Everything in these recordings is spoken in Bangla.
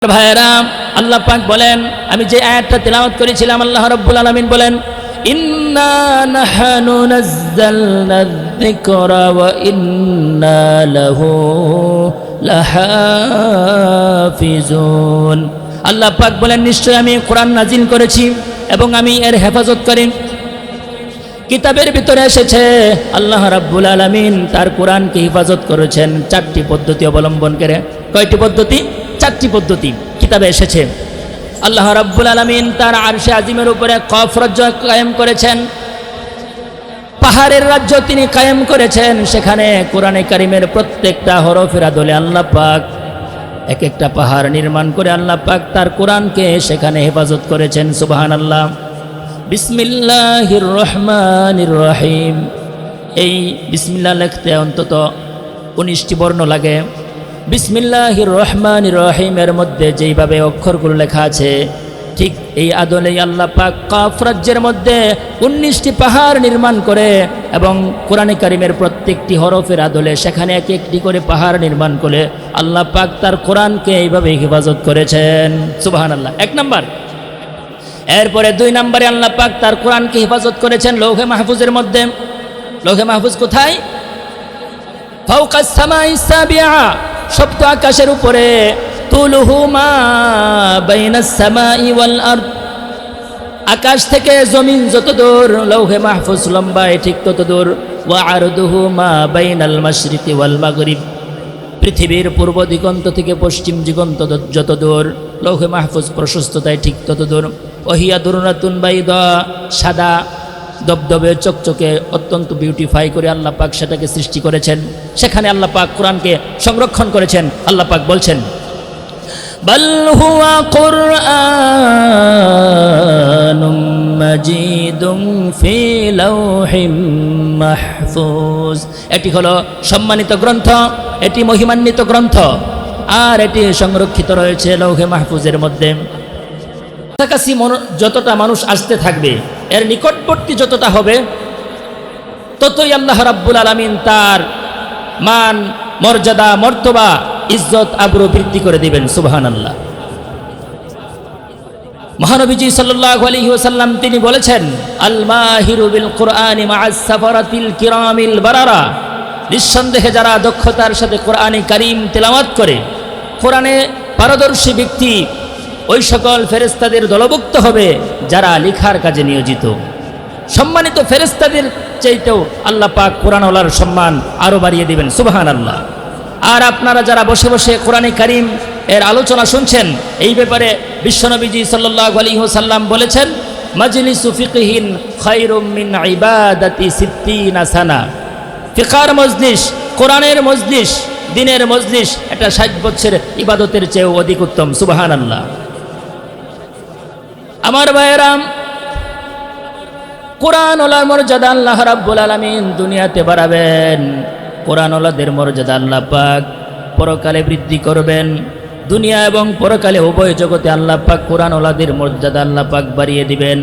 ভাইরা আল্লাহ পাক বলেন, আমি যে আয়াতটা তেলাওয়াত করেছিলাম, আল্লাহ রাব্বুল আলামিন বলেন, ইন্না নাহনু নাযালনা যিকরা ওয়া ইন্না লাহু লাহাফিজুন। আল্লাহ পাক বলেন, নিশ্চয় আমি কোরআন নাজিল করেছি এবং আমি এর হেফাজত করি। কিতাবের ভিতরে এসেছে আল্লাহ রাব্বুল আলামিন তার কোরআনকে হেফাজত করেছেন চারটি পদ্ধতি অবলম্বন করে। কয়টি পদ্ধতি? চারটি পদ্ধতি কিতাবে এসেছে। আল্লাহ রাব্বুল আলামিন তার আরশে আজিমের উপরে কফ রাজ্য কায়েম করেছেন, পাহাড়ের রাজ্য তিনি কায়েম করেছেন। সেখানে কোরআনে কারিমের প্রত্যেকটা হরফের আদলে আল্লাহ পাক এক একটা পাহাড় নির্মাণ করে আল্লাহ পাক তার কোরআনকে সেখানে হেফাজত করেছেন। সুবহানাল্লাহ। বিসমিল্লাহির রহমানির রহিম, এই বিসমিল্লাহ লিখতে অন্তত 19টি বর্ণ লাগে। বিসমিল্লাহির রহমানির রহিমের মধ্যে যেইভাবে অক্ষরগুলো লেখা আছে, ঠিক এই আদলেই আল্লাহ পাক কাফ রাজ্যের মধ্যে 19টি পাহাড় নির্মাণ করে এবং কোরআনে কারিমের প্রত্যেকটি হরফের আদলে সেখানে এক একটি করে পাহাড় নির্মাণ করে আল্লাহ পাক তার কোরআনকে এইভাবে হেফাজত করেছেন। সুবহানাল্লাহ। 1 নাম্বার। এরপরে 2 নম্বরে আল্লাহ পাক তার কোরআনকে হেফাজত করেছেন লৌহে মাহফুজের মধ্যে। লৌহে মাহফুজ কোথায়? ফাওকাস সামাই সাবিআ, সপ্ত আকাশের উপরে। তুলুহু মা বাইনাস সামাই ওয়াল আরদ, আকাশ থেকে জমিন যত দূর লৌহে মাহফুজ লম্বায় ঠিক তত দূর। ওয়া আরদুহু মা বাইনাল মাশরিকি ওয়াল মাগরিব, পৃথিবীর পূর্ব দিগন্ত থেকে পশ্চিম দিগন্ত যত দূর লৌহে মাহফুজ প্রশস্ততায় ঠিক তত দূর। ওহিয়া দুরনাতুন বাইদা, সাদা দবদবে চকচকে অত্যন্ত বিউটিফাই করে আল্লাহ পাক সেটাকে সৃষ্টি করেছেন। সেখানে আল্লাহ পাক কোরআনকে সংরক্ষণ করেছেন। আল্লাহ পাক বলছেন, বাল হুয়া কুরআনুম মাজিদুম ফি লাওহিম মাহফুজ, এটি হলো সম্মানিত গ্রন্থ, এটি মহিমান্বিত গ্রন্থ, আর এটি সংরক্ষিত রয়েছে লৌহে মাহফুজের মধ্যে। কাছাকাছি যতটা মানুষ আসতে থাকবে, এর নিকটবর্তী যতটা হবে, ততই আল্লাহ রাব্বুল আলামিন তার মান, মর্যাদা, মর্তবা, ইজ্জত, আবরু বৃদ্ধি করে দিবেন। সুবহানাল্লাহ। মহানবীজি সাল্লাল্লাহু আলাইহি ওয়াসাল্লাম তিনি বলেছেন, আল মাহিরু বিল কুরআনি মা'আস সাফারাতিল কিরামিল বারারা, নিঃসন্দেহে যারা দক্ষতার সাথে কোরআনে কারীম তেলাওয়াত করে, কোরআনে পারদর্শী ব্যক্তি ওই সকল ফেরেশতাদের দলভুক্ত হবে যারা লেখার কাজে নিয়োজিত। সম্মানিত ফেরেশতাদের চাইতেও আল্লাহ পাক কোরআনওয়ালার সম্মান আরো বাড়িয়ে দিবেন। সুবহানাল্লাহ। আর আপনারা যারা বসে বসে কোরআনে কারীম এর আলোচনা শুনছেন, এই ব্যাপারে বিশ্বনবীজি সাল্লাল্লাহু আলাইহি ওয়াসাল্লাম বলেছেন, মাজলিসু ফিকহিন খায়রুম মিন ইবাদাতি 60 সানা, ফিকহার মজলিস, কোরআনের মজলিস, দ্বীনের মজলিস, এটা 60 বছরের ইবাদতের চেয়েও অধিক উত্তম। সুবহানাল্লাহ। আমার ভাইয়েরা, কোরআনওয়ালার মর্যাদা আল্লাহ রাব্বুল আলামিন দুনিয়াতে বাড়াবেন। কোরআনওয়ালাদের মর্যাদা আল্লাহ পাক পরকালে বৃদ্ধি করবেন। দুনিয়া এবং পরকালে উভয় জগতে আল্লাহ পাক কোরআনওয়ালাদের মর্যাদা আল্লাহ পাক বাড়িয়ে দিবেন।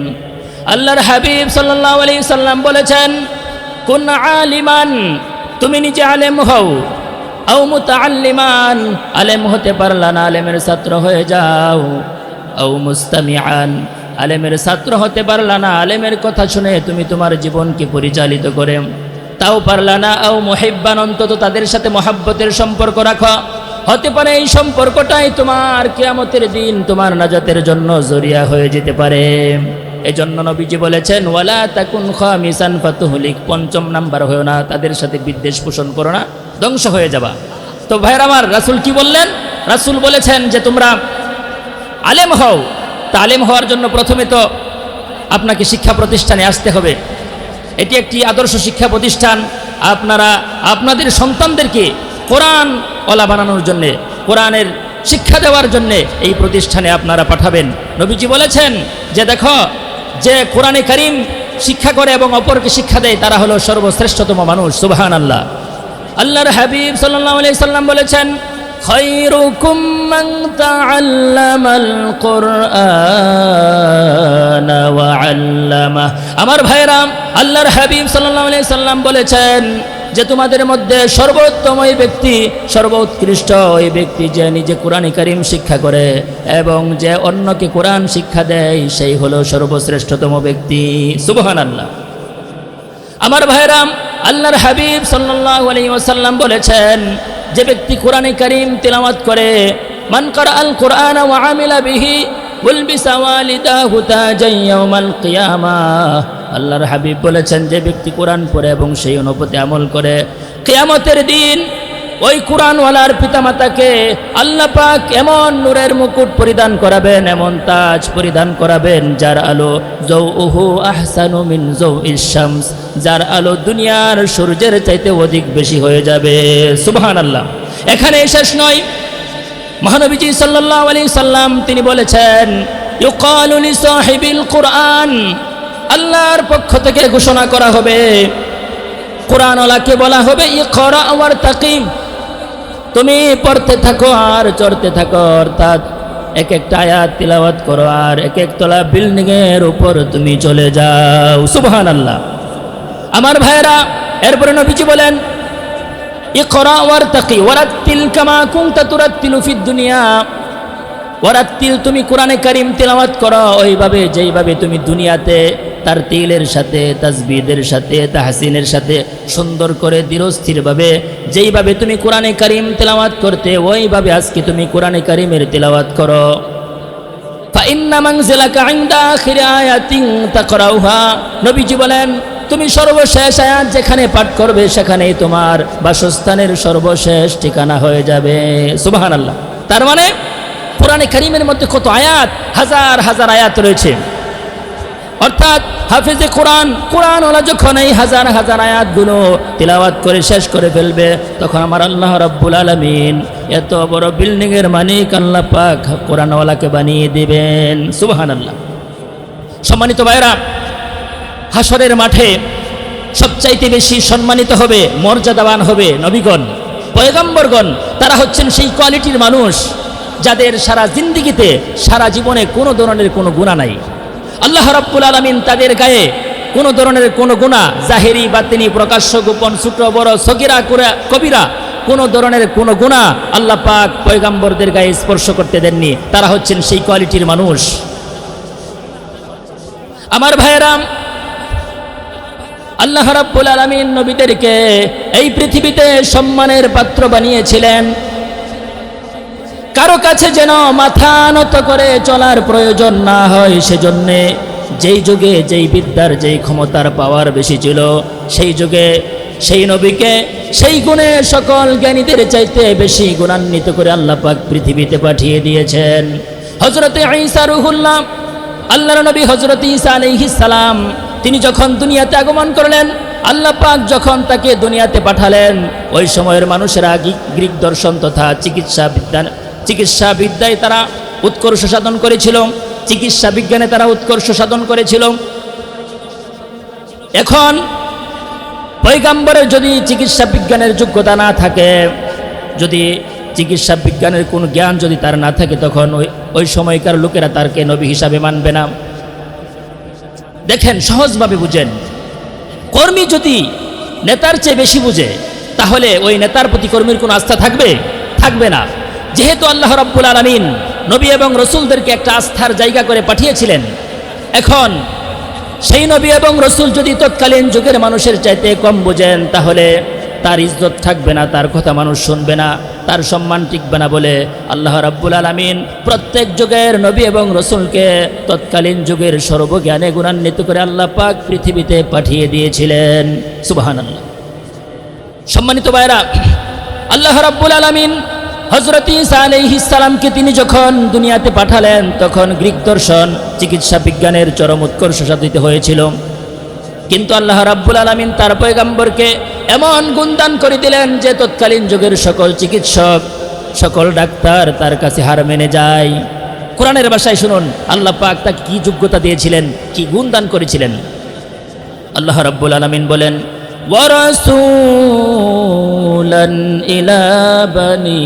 আল্লাহর হাবিব সাল্লাল্লাহু আলাইহি সাল্লাম বলেছেন, কুন আলিমান, তুমি নিজে আলেম হও, আও মুতাআল্লিমান, আলেম হতে পারলা না, আলেমের ছাত্র হয়ে যাও, আও মুস্তামিআন, আলেমের ছাত্র হতে পারলা না, আলেমের কথা শুনে তুমি তোমার জীবনকে পরিচালিত করে তাও পারলা না, আও মুহিব্বান, অন্তত তাদের সাথে মহাব্বতের সম্পর্ক রাখো। হতে পারে এই সম্পর্কটাই তোমার কিয়ামতের দিন তোমার নাজাতের জন্য জরিয়া হয়ে যেতে পারে। এজন্য নবীজি বলেছেন, ওয়ালা তাকুন খামিসান ফাতুহলিক, 5ম নাম্বার হয়েও না, তাদের সাথে বিদ্বেষ পোষণ করো না, ধ্বংস হয়ে যাবা। তো ভাইরা আমার, রাসূল কি বললেন? রাসূল বলেছেন যে তোমরা আলেম হও। তা আলেম হওয়ার জন্য প্রথমে তো আপনাকে শিক্ষা প্রতিষ্ঠানে আসতে হবে। এটি একটি আদর্শ শিক্ষা প্রতিষ্ঠান। আপনারা আপনাদের সন্তানদেরকে কোরআন ওয়ালা বানানোর জন্যে, কোরআনের শিক্ষা দেওয়ার জন্যে এই প্রতিষ্ঠানে আপনারা পাঠাবেন। নবীজি বলেছেন যে দেখো, যে কোরআনে কারীম শিক্ষা করে এবং অপরকে শিক্ষা দেয় তারা হলো সর্বশ্রেষ্ঠতম মানুষ। সুবহানাল্লাহ। আল্লাহর হাবিব সাল্লাল্লাহু আলাইহি সাল্লাম বলেছেন, খায়রুকুম মান তাআল্লামাল কুরআনা ওয়া আল্লামা। আমার ভাইরা, আল্লাহর হাবিব সাল্লাল্লাহু আলাইহি সাল্লাম বলেছেন যে তোমাদের মধ্যে সর্বোত্তম ওই ব্যক্তি, সর্বোৎকৃষ্ট ওই ব্যক্তি যে নিজে কোরআন কারীম শিক্ষা করে এবং যে অন্যকে কোরআন শিক্ষা দেয়, সেই হলো সর্বশ্রেষ্ঠতম ব্যক্তি। সুবহানাল্লাহ। আমার ভাইরাম, আল্লাহর হাবিব সাল্লাল্লাহু আলাইহি ওয়াসাল্লাম বলেছেন, যে ব্যক্তি কোরআন কারীম তিলাওয়াত করে, মান কারাআল কুরআনা ওয়া আমিলা বিহি উলবিসা ওয়ালিদাহু তাজান ইয়াউমাল কিয়ামাহ। আল্লাহর হাবিব বলেছেন, যে ব্যক্তি কোরআন পড়ে এবং সেই অনুপাতে আমল করে, কিয়ামতের দিন ওই কোরআনওয়ালার পিতামাতাকে আল্লাহ পাক এমন নূরের মুকুট পরিধান করাবেন, এমন তাজ পরিধান করাবেন, যার আলো যাউহু আহসানু মিন যাউইশ শামস, যার আলো দুনিয়ার সূর্যের চাইতে অধিক বেশি হয়ে যাবে। সুবহানাল্লাহ। এখানে শেষ নয়, মহানবীজি সাল্লাল্লাহু আলাইহি সাল্লাম তিনি বলেছেন, ইউকালু লিসাহিবিল কুরআন, আল্লাহর পক্ষ থেকে ঘোষণা করা হবে, কোরআনওয়ালাকে বলা হবে, ইকরা ওয়ারতাকিম, তুমি পড়তে থাকো আর চড়তে থাকো, অর্থাৎ এক একটা আয়াত তিলাওয়াত করো আর এক এক তলা বিল্ডিং এর উপর তুমি চলে যাও। সুবহানাল্লাহ। আমার ভাইরা, এরপরে নবীজি বলেন, ইকরা ওয়ারতাকি ওয়ারাত্তিল কামা কুনতা তুরাত্তিলু ফিদ দুনিয়া, ওয়ারাত্তিল, তুমি কোরআনে কারীম তিলাওয়াত করো ওইভাবে যেইভাবে তুমি দুনিয়াতে তার তিলের সাথে, তাসবিদের সাথে, তাহসিনের সাথে সুন্দর করে দৃঢ়স্থিরভাবে যেইভাবে তুমি কোরআনে কারীম তিলাওয়াত করতে, ওইভাবে আজকে তুমি কোরআনে কারীমের তিলাওয়াত করো। ফা ইন্না মানজিলাকা ইনদা আখিরি আয়াতিন তাকরাউহা, নবীজি বলেন, তুমি সর্বশেষ আয়াত যেখানে পাঠ করবে সেখানেই তোমার বাসস্থানের সর্বশেষ ঠিকানা হয়ে যাবে। সুবহানাল্লাহ। তার মানে কোরআনে কারীমের মধ্যে কত আয়াত, হাজার হাজার আয়াত রয়েছে। অর্থাৎ হাফেজে কোরআন, কোরআনওয়ালা যখন এই হাজার হাজার আয়াতগুলো তিলাওয়াত করে শেষ করে ফেলবে, তখন আমার আল্লাহ রাব্বুল আলামিন এত বড় বিল্ডিংয়ের মালিক আল্লাহ পাক কোরআনওয়ালাকে বানিয়ে দিবেন। সুবহানাল্লাহ। সম্মানিত ভাইরা, হাসরের মাঠে সবচাইতে বেশি সম্মানিত হবে, মর্যাদাবান হবে নবীগণ, পয়গম্বরগণ। তারা হচ্ছেন সেই কোয়ালিটির মানুষ যাদের সারা জিন্দেগিতে, সারা জীবনে কোনো ধরনের কোনো গুনাহ নাই। আল্লাহ রাব্বুল আলামিন তাদের গায়ে কোনো ধরনের কোনো গুনাহ, জাহেরি বাতিনি, প্রকাশ্য গোপন, ছোট বড়, সগীরা কবিরা, কোনো ধরনের কোনো গুনাহ আল্লাহ পাক পয়গম্বরদের গায়ে স্পর্শ করতে দেননি। তারা হচ্ছেন সেই কোয়ালিটির মানুষ। আমার ভাইয়েরাম, আল্লাহ রাব্বুল আলামিন নবীদেরকে এই পৃথিবীতে সম্মানের পাত্র বানিয়েছিলেন। কারো কাছে যেন মাথা নত করে চলার প্রয়োজন না হয়, সেজন্যে যেই যুগে যেই বিদ্যার, যেই ক্ষমতার পাওয়ার বেশি ছিল, সেই যুগে সেই নবীকে সেই গুণে সকল জ্ঞানীদের চাইতে বেশি গুণান্বিত করে আল্লাহ পাক পৃথিবীতে পাঠিয়ে দিয়েছেন। হযরতে ঈসা রূহুল্লাহ, আল্লাহর নবী হযরত ঈসা আলাইহিস সালাম, তিনি যখন দুনিয়াতে আগমন করলেন, আল্লাহ পাক যখন তাকে দুনিয়াতে পাঠালেন, ওই সময়ের মানুষেরা গ্রিক দর্শন তথা চিকিৎসা বিদ্যায় তারা উৎকর্ষ সাধন করেছিল, চিকিৎসা বিজ্ঞানে তারা উৎকর্ষ সাধন করেছিল। এখন পয়গম্বরের যদি চিকিৎসা বিজ্ঞানের যোগ্যতা না থাকে, যদি চিকিৎসা বিজ্ঞানের কোনো জ্ঞান যদি তার না থাকে, তখন ওই সময়কার লোকেরা তারকে নবী হিসাবে মানবে না। দেখেন, সহজভাবে বুঝেন, কর্মী যদি নেতার চেয়ে বেশি বুঝে, তাহলে ওই নেতার প্রতি কর্মীর কোনো আস্থা থাকবে? থাকবে না। যেহেতু আল্লাহ রাব্বুল আলামিন নবী এবং রসুলদেরকে একটা আস্থার জায়গা করে পাঠিয়েছিলেন, এখন সেই নবী এবং রসুল যদি তৎকালীন যুগের মানুষের চাইতে কম বোঝেন, তাহলে তার ইজ্জত থাকবে না, তার কথা মানুষ শুনবে না, তার সম্মান টিকবে না বলে আল্লাহ রাব্বুল আলামিন প্রত্যেক যুগের নবী এবং রসুলকে তৎকালীন যুগের সর্বজ্ঞানে গুণান্বিত করে আল্লাহ পাক পৃথিবীতে পাঠিয়ে দিয়েছিলেন। সুবহানাল্লাহ। সম্মানিত ভাইরা, আল্লাহ রাব্বুল আলামিন হযরত ঈসা আলাইহিস সালামকে তিনি যখন দুনিয়াতে পাঠালেন, তখন গ্রিক দর্শন, চিকিৎসা বিজ্ঞানের চরম উৎকর্ষ সাধিত হয়েছিল। কিন্তু আল্লাহ রাব্বুল আলামিন তার পয়গম্বরকে এমন গুণদান করে দিলেন যে তৎকালীন যুগের সকল চিকিৎসক, সকল ডাক্তার তার কাছে হার মেনে যায়। কোরআনের ভাষায় শুনুন, আল্লাহ পাক তাকে কি যোগ্যতা দিয়েছিলেন, কি গুণদান করেছিলেন। আল্লাহ রাব্বুল আলামিন বলেন, وَرَسُولًا إِلَى بَنِي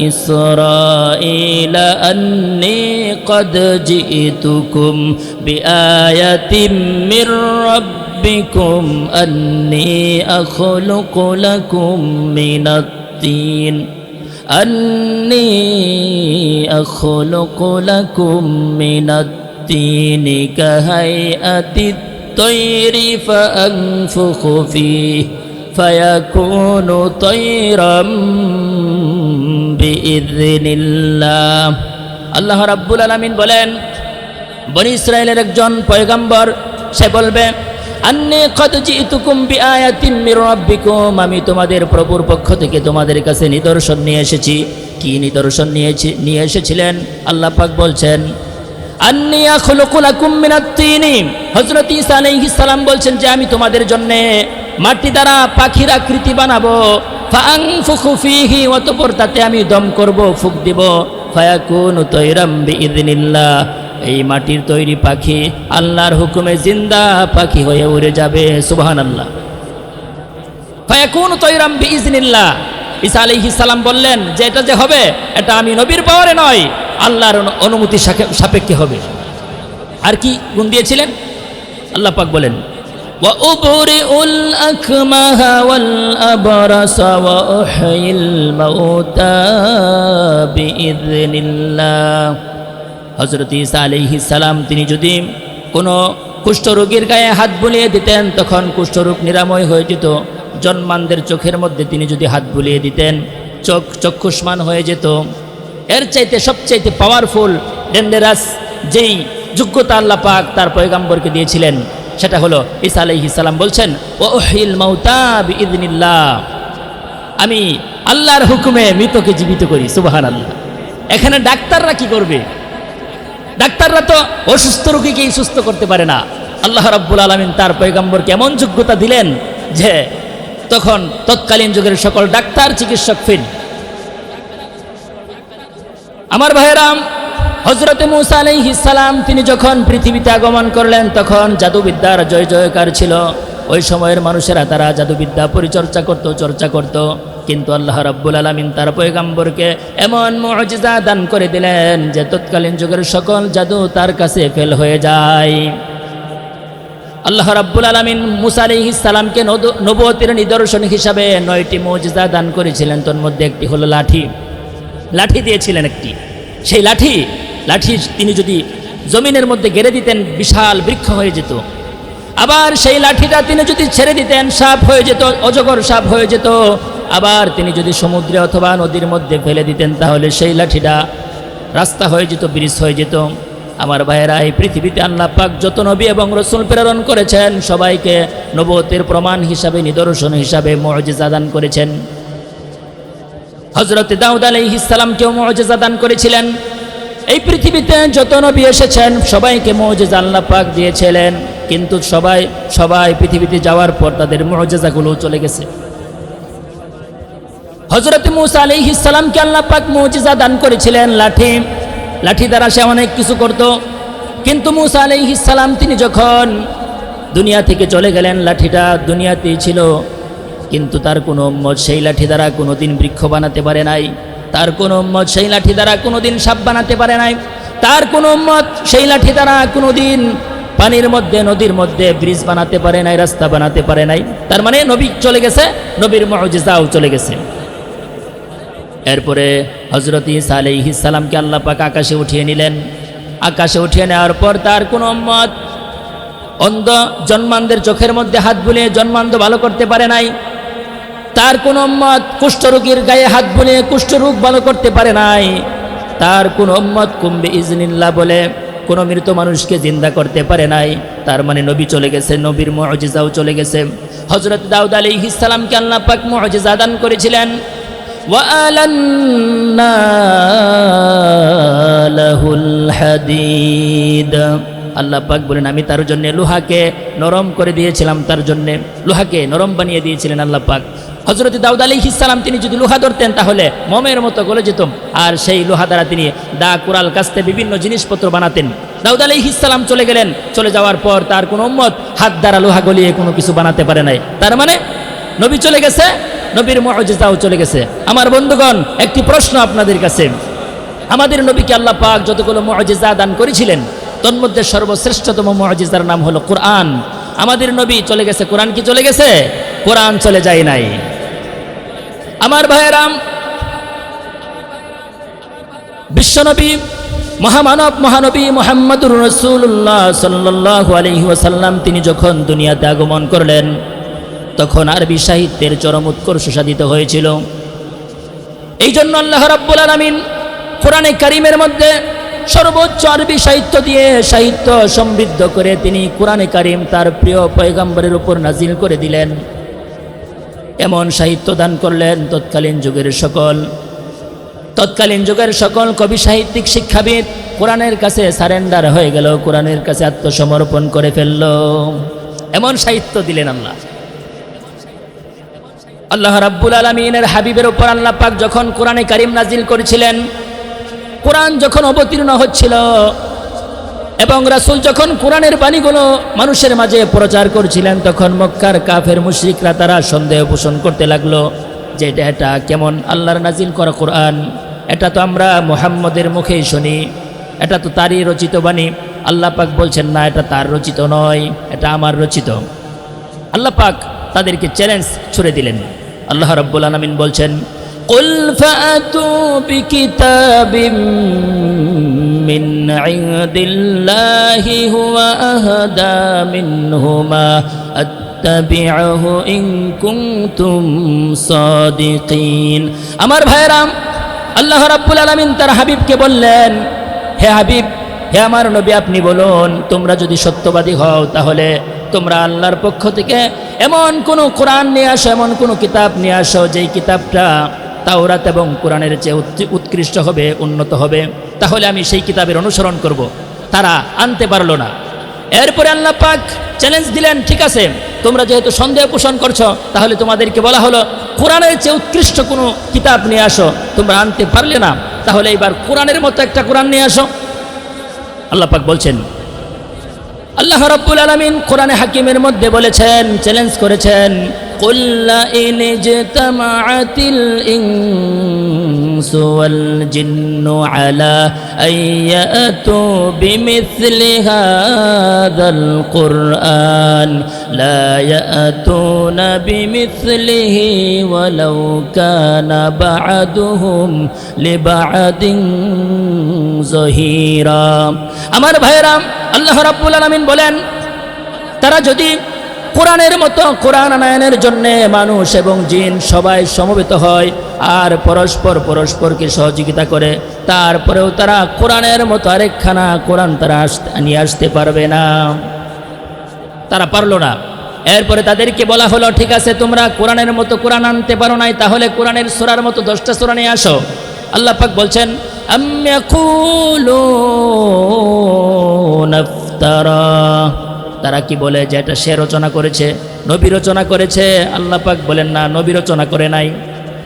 إِسْرَائِيلَ أَنِّي قَدْ جِئْتُكُمْ بِآيَةٍ مِّن رَّبِّكُمْ ربكم أني أخلق لكم من الطين أني أخلق لكم من الطين كهيئة الطير فأنفخ فيه فيكون طيرا بإذن الله আল্লাহ রাব্বুল আলামিন বলেন বনি ইসরাইলের একজন পয়গম্বর সে বলবে আন্নী কদ জিতুকুম বিআয়াতিন মির রাব্বিকুম আমি তোমাদের প্রভুর পক্ষ থেকে তোমাদের কাছে নিদর্শন নিয়ে এসেছি কি নিদর্শন নিয়ে এসেছিলেন আল্লাহ পাক বলছেন আন্নী আখলুকু লাকুম মিনাত তিনি হযরত ঈসা আলাইহিস সালাম বলছেন যে আমি তোমাদের জন্য মাটি দ্বারা পাখির আকৃতি বানাবো ফাআনফুখু ফীহি অতঃপর তাতে আমি দম করব ফুঁক দিব ফায়াকুনু তায়রাম বিইذনিল্লাহ এই মাটির তৈরি পাখি আল্লাহর হুকুমে জিন্দা পাখি হয়ে উড়ে যাবে সুবহানাল্লাহ ফায়াকুনু তায়রাম বিইذনিল্লাহ ঈসা আলাইহিস সালাম বললেন যে এটা যে হবে এটা আমি নবীর পাওয়ারে নয় আল্লাহর অনুমতি সাপেক্ষে হবে আর কি গুণ দিয়েছিলেন আল্লাহ পাক বলেন وأبرئ الأكمه والأبرص وأحيي الموتى بإذن الله হযরত ঈসা আলাইহিস সালাম তিনি যদি কোনো কুষ্ঠরোগীর গায়ে হাত বুলিয়ে দিতেন তখন কুষ্ঠরোগ নিরাময় হয়ে যেত জন্মানদের চোখের মধ্যে তিনি যদি হাত বুলিয়ে দিতেন চক্ষুষ্মান হয়ে যেত এর চাইতে সবচাইতে পাওয়ারফুল ডেঞ্জারাস যেই যোগ্যতা আল্লাহ পাক তার পয়গম্বরকে দিয়েছিলেন সেটা হলো ঈসা আলাইহিস সালাম বলছেন ওয়া উহয়িল মাউতা বিইذনিল্লাহ আমি আল্লাহর হুকুমে মৃতকে জীবিত করি সুবহানাল্লাহ এখানে ডাক্তাররা কি করবে ডাক্তাররা তো অসুস্থ রোগীকেই সুস্থ করতে পারে না আল্লাহ রাব্বুল আলামিন তার পয়গম্বরকে এমন যোগ্যতা দিলেন যে তখন তৎকালীন যুগের সকল ডাক্তার চিকিৎসক ফেল আমার ভাইয়েরাম হযরত মুসা আলাইহিস সালাম তিনি যখন পৃথিবীতে আগমন করলেন তখন জাদুবিদ্যার জয় জয়কার ছিল ওই সময়ের মানুষেরা তারা জাদুবিদ্যা চর্চা করত কিন্তু আল্লাহ রাব্বুল আলামিন তার পয়গম্বরকে এমন মুজিজা দান করে দিলেন যে তৎকালীন যুগের সকল জাদু তার কাছে ফেল হয়ে যায় আল্লাহ রাব্বুল আলামিন মুসা আলাইহিস সালামকে নবুয়তের নিদর্শন হিসাবে 9টি মুজিজা দান করেছিলেন তার মধ্যে একটি হলো লাঠি দিয়েছিলেন একটি সেই লাঠি তিনি যদি জমিনের মধ্যে গেড়ে দিতেন বিশাল বৃক্ষ হয়ে যেত আবার সেই লাঠিটা তিনি যদি ছেড়ে দিতেন সাপ হয়ে যেত অজগর সাপ হয়ে যেত আবার তিনি যদি সমুদ্রে অথবা নদীর মধ্যে ফেলে দিতেন তাহলে সেই লাঠিটা রাস্তা হয়ে যেত ব্রিজ হয়ে যেত আমার ভাইয়েরা এই পৃথিবীতে আল্লাহ পাক যত নবী এবং রাসূল প্রেরণ করেছেন সবাইকে নবুয়তের প্রমাণ হিসাবে নিদর্শন হিসাবে মুজিজা দান করেছেন হযরত দাউদ আলাইহিস সালামকেও মুজিজা দান করেছিলেন এই পৃথিবীতে যত নবী এসেছেন সবাইকে মুজিজা আল্লাহ পাক দিয়েছিলেন কিন্তু সবাই পৃথিবীতে যাওয়ার পর তাদের মুজিজাগুলো চলে গেছে হযরত মুসা আলাইহিস সালামকে আল্লাহ পাক মুজিজা দান করেছিলেন লাঠি দ্বারা সে অনেক কিছু করত কিন্তু মুসা আলাইহিস সালাম তিনি যখন দুনিয়া থেকে চলে গেলেন লাঠিটা দুনিয়াতেই ছিল কিন্তু তার কোনো উম্মত সেই লাঠি দ্বারা কোনোদিন বৃক্ষ বানাতে পারে নাই তার কোনো উম্মত সেই লাঠি দ্বারা কোনোদিন সাপ বানাতে পারে নাই তার কোনো উম্মত সেই লাঠি দ্বারা কোনোদিন পানির মধ্যে নদীর মধ্যে ব্রিজ বানাতে পারে নাই রাস্তা বানাতে পারে নাই তার মানে নবী চলে গেছে নবীর মুজিজাও চলে গেছে এরপরে হযরত ঈসা আলাইহিস সালামকে আল্লাহ পাক আকাশে উঠিয়ে নিলেন আকাশে উঠিয়ে নেওয়ার পর তার কোনো উম্মত অন্ধ জন্মানদের চোখের মধ্যে হাত বুলিয়ে জন্মান্ধ ভালো করতে পারে নাই তার কোন উম্মত কুষ্ঠরোগীর গায়ে হাত বুলিয়ে কুষ্ঠরোগ ভালো করতে পারে নাই তার কোন উম্মত কুম্বে ইজনিল্লাহ বলে কোনো মৃত মানুষকে জিন্দা করতে পারে নাই তার মানে নবী চলে গেছে নবীর মুজিজাও চলে গেছে হযরত দাউদ আলাইহিস সালামকে আল্লাহ পাক মুজিজা দান করেছিলেন ওয়া আলান্না লাহুল হাদিদ আল্লাহ পাক বলেন আমি তার জন্য লোহাকে নরম করে দিয়েছিলাম তার জন্য লোহাকে নরম বানিয়ে দিয়েছিলেন আল্লাহ পাক হযরত দাউদ আলাইহিস সালাম তিনি যদি লোহা ধরতেন তাহলে মোমের মতো গলে যেত আর সেই লোহা দ্বারা তিনি দা কুড়াল কাস্তে বিভিন্ন জিনিসপত্র বানাতেন দাউদ আলাইহিস সালাম চলে গেলেন চলে যাওয়ার পর তার কোন উম্মত হাত দ্বারা লোহা গলিয়ে কোনো কিছু বানাতে পারে নাই তার মানে নবী চলে গেছে নবীর মুজিজাও চলে গেছে আমার বন্ধুগণ একটি প্রশ্ন আপনাদের কাছে আমাদের নবীকে আল্লাহ পাক যতগুলো মুজিজা দান করেছিলেন তন্মধ্যে সর্বশ্রেষ্ঠতম মুজিজার নাম হলো কোরআন আমাদের নবী চলে গেছে, কোরআন কি চলে গেছে? কোরআন চলে যায় নাই। আমার ভাইয়েরাম, বিশ্বনবী মহামানব মহানবী মুহাম্মদুর রাসূলুল্লাহ সাল্লাল্লাহু আলাইহি ওয়াসাল্লাম তিনি যখন দুনিয়াতে আগমন করলেন তখন আরবি সাহিত্যের চরম উৎকর্ষ সাধিত হয়েছিল। এই জন্য আল্লাহ রাব্বুল আলামিন কোরআনে কারীমের মধ্যে সর্বোচ্চ আরবি সাহিত্য দিয়ে সাহিত্য সমৃদ্ধ করে তিনি কোরআনে কারীম তার প্রিয় পয়গম্বরের উপর নাজিল করে দিলেন। এমন সাহিত্য দান করলেন তৎকালীন যুগের সকল কবি সাহিত্যিক শিক্ষাবিদ কোরআনের কাছে সারেন্ডার হয়ে গেল, কোরআনের কাছে আত্মসমর্পণ করে ফেলল। এমন সাহিত্য দিলেন আল্লাহ রাব্বুল আলামিনের হাবিবের উপর আল্লাহ পাক যখন কোরআনে কারীম নাজিল করেছিলেন, কোরআন যখন অবতীর্ণ হচ্ছিল এবং রাসূল যখন কোরআনের বাণীগুলো মানুষের মাঝে প্রচার করছিলেন, তখন মক্কার কাফের মুশরিকরা তারা সন্দেহ পোষণ করতে লাগলো যে এটা কেমন আল্লাহর নাজিল করা কোরআন, এটা তো আমরা মুহাম্মদের মুখেই শুনি, এটা তো তারই রচিত বাণী। আল্লাহ পাক বলছেন না, এটা তার রচিত নয়, এটা আমার রচিত। আল্লাহ পাক তাদেরকে চ্যালেঞ্জ ছুড়ে দিলেন। আল্লাহ রাব্বুল আলামিন বলছেন, কুল ফাতু বিকিতাবিম মিন ইনদিল্লাহি হুয়া আহদা মিনহুমা আত্তাবিউহু ইন কুনতুম সাদিকিন। আমার ভাইরাম, আল্লাহ রাব্বুল আলামিন তার হাবিবকে বললেন, হে হাবিব, হে আমার নবী, আপনি বলুন তোমরা যদি সত্যবাদী হও তাহলে তোমরা আল্লাহর পক্ষ থেকে এমন কোনো কোরআন নিয়ে আসো, এমন কোনো কিতাব নিয়ে আসো যেই কিতাবটা তাওরাত এবং কোরআনের চেয়ে উৎকৃষ্ট হবে, উন্নত হবে, তাহলে আমি সেই কিতাবের অনুসরণ করব। তারা আনতে পারলো না। এরপরে আল্লাহ পাক চ্যালেঞ্জ দিলেন, ঠিক আছে, তোমরা যেহেতু সন্দেহ পোষণ করছো তাহলে তোমাদেরকে বলা হলো কোরআনের চেয়ে উৎকৃষ্ট কোনো কিতাব নিয়ে আসো। তোমরা আনতে পারলে না, তাহলে এবার কোরআনের মতো একটা কোরআন নিয়ে আসো। আল্লাহ পাক বলছেন, আল্লাহ রাব্বুল আলামিন কোরআনে হাকিমের মধ্যে বলেছেন, চ্যালেঞ্জ করেছেন, কুল লা ইন ইজতামাআতিল ইনসু ওয়াল জিন্নু আলা আইয়াতু বিমিসলি হাযাল কুরআন লা ইয়াতুনা বিমিসলিহি ওয়ালাউ কানা বা'দুহুম লিবা'দিন যহিরা। আমার ভাইরা, আল্লাহ রাব্বুল আলামিন বলেন, তারা যদি কোরআনের মতো কোরআন আনায়নের জন্য মানুষ এবং জিন সবাই সমবেত হয় আর পরস্পরকে সহযোগিতা করে, তারপরেও তারা কোরআনের মতো আরেকখানা কোরআন তারা নিয়ে আসতে পারবে না। তারা পারল না। এরপরে তাদেরকে বলা হলো, ঠিক আছে, তোমরা কোরআনের মতো কোরআন আনতে পারো নাই, তাহলে কোরআনের সূরার মতো 10টা সূরা নিয়ে আসো। আল্লাহ পাক বলছেন, আম ইয়াকুলুনা ইফতারা, তারা কি বলে যে এটা সে রচনা করেছে, নবী রচনা করেছে। আল্লাহ পাক বলেন না, নবী রচনা করে নাই।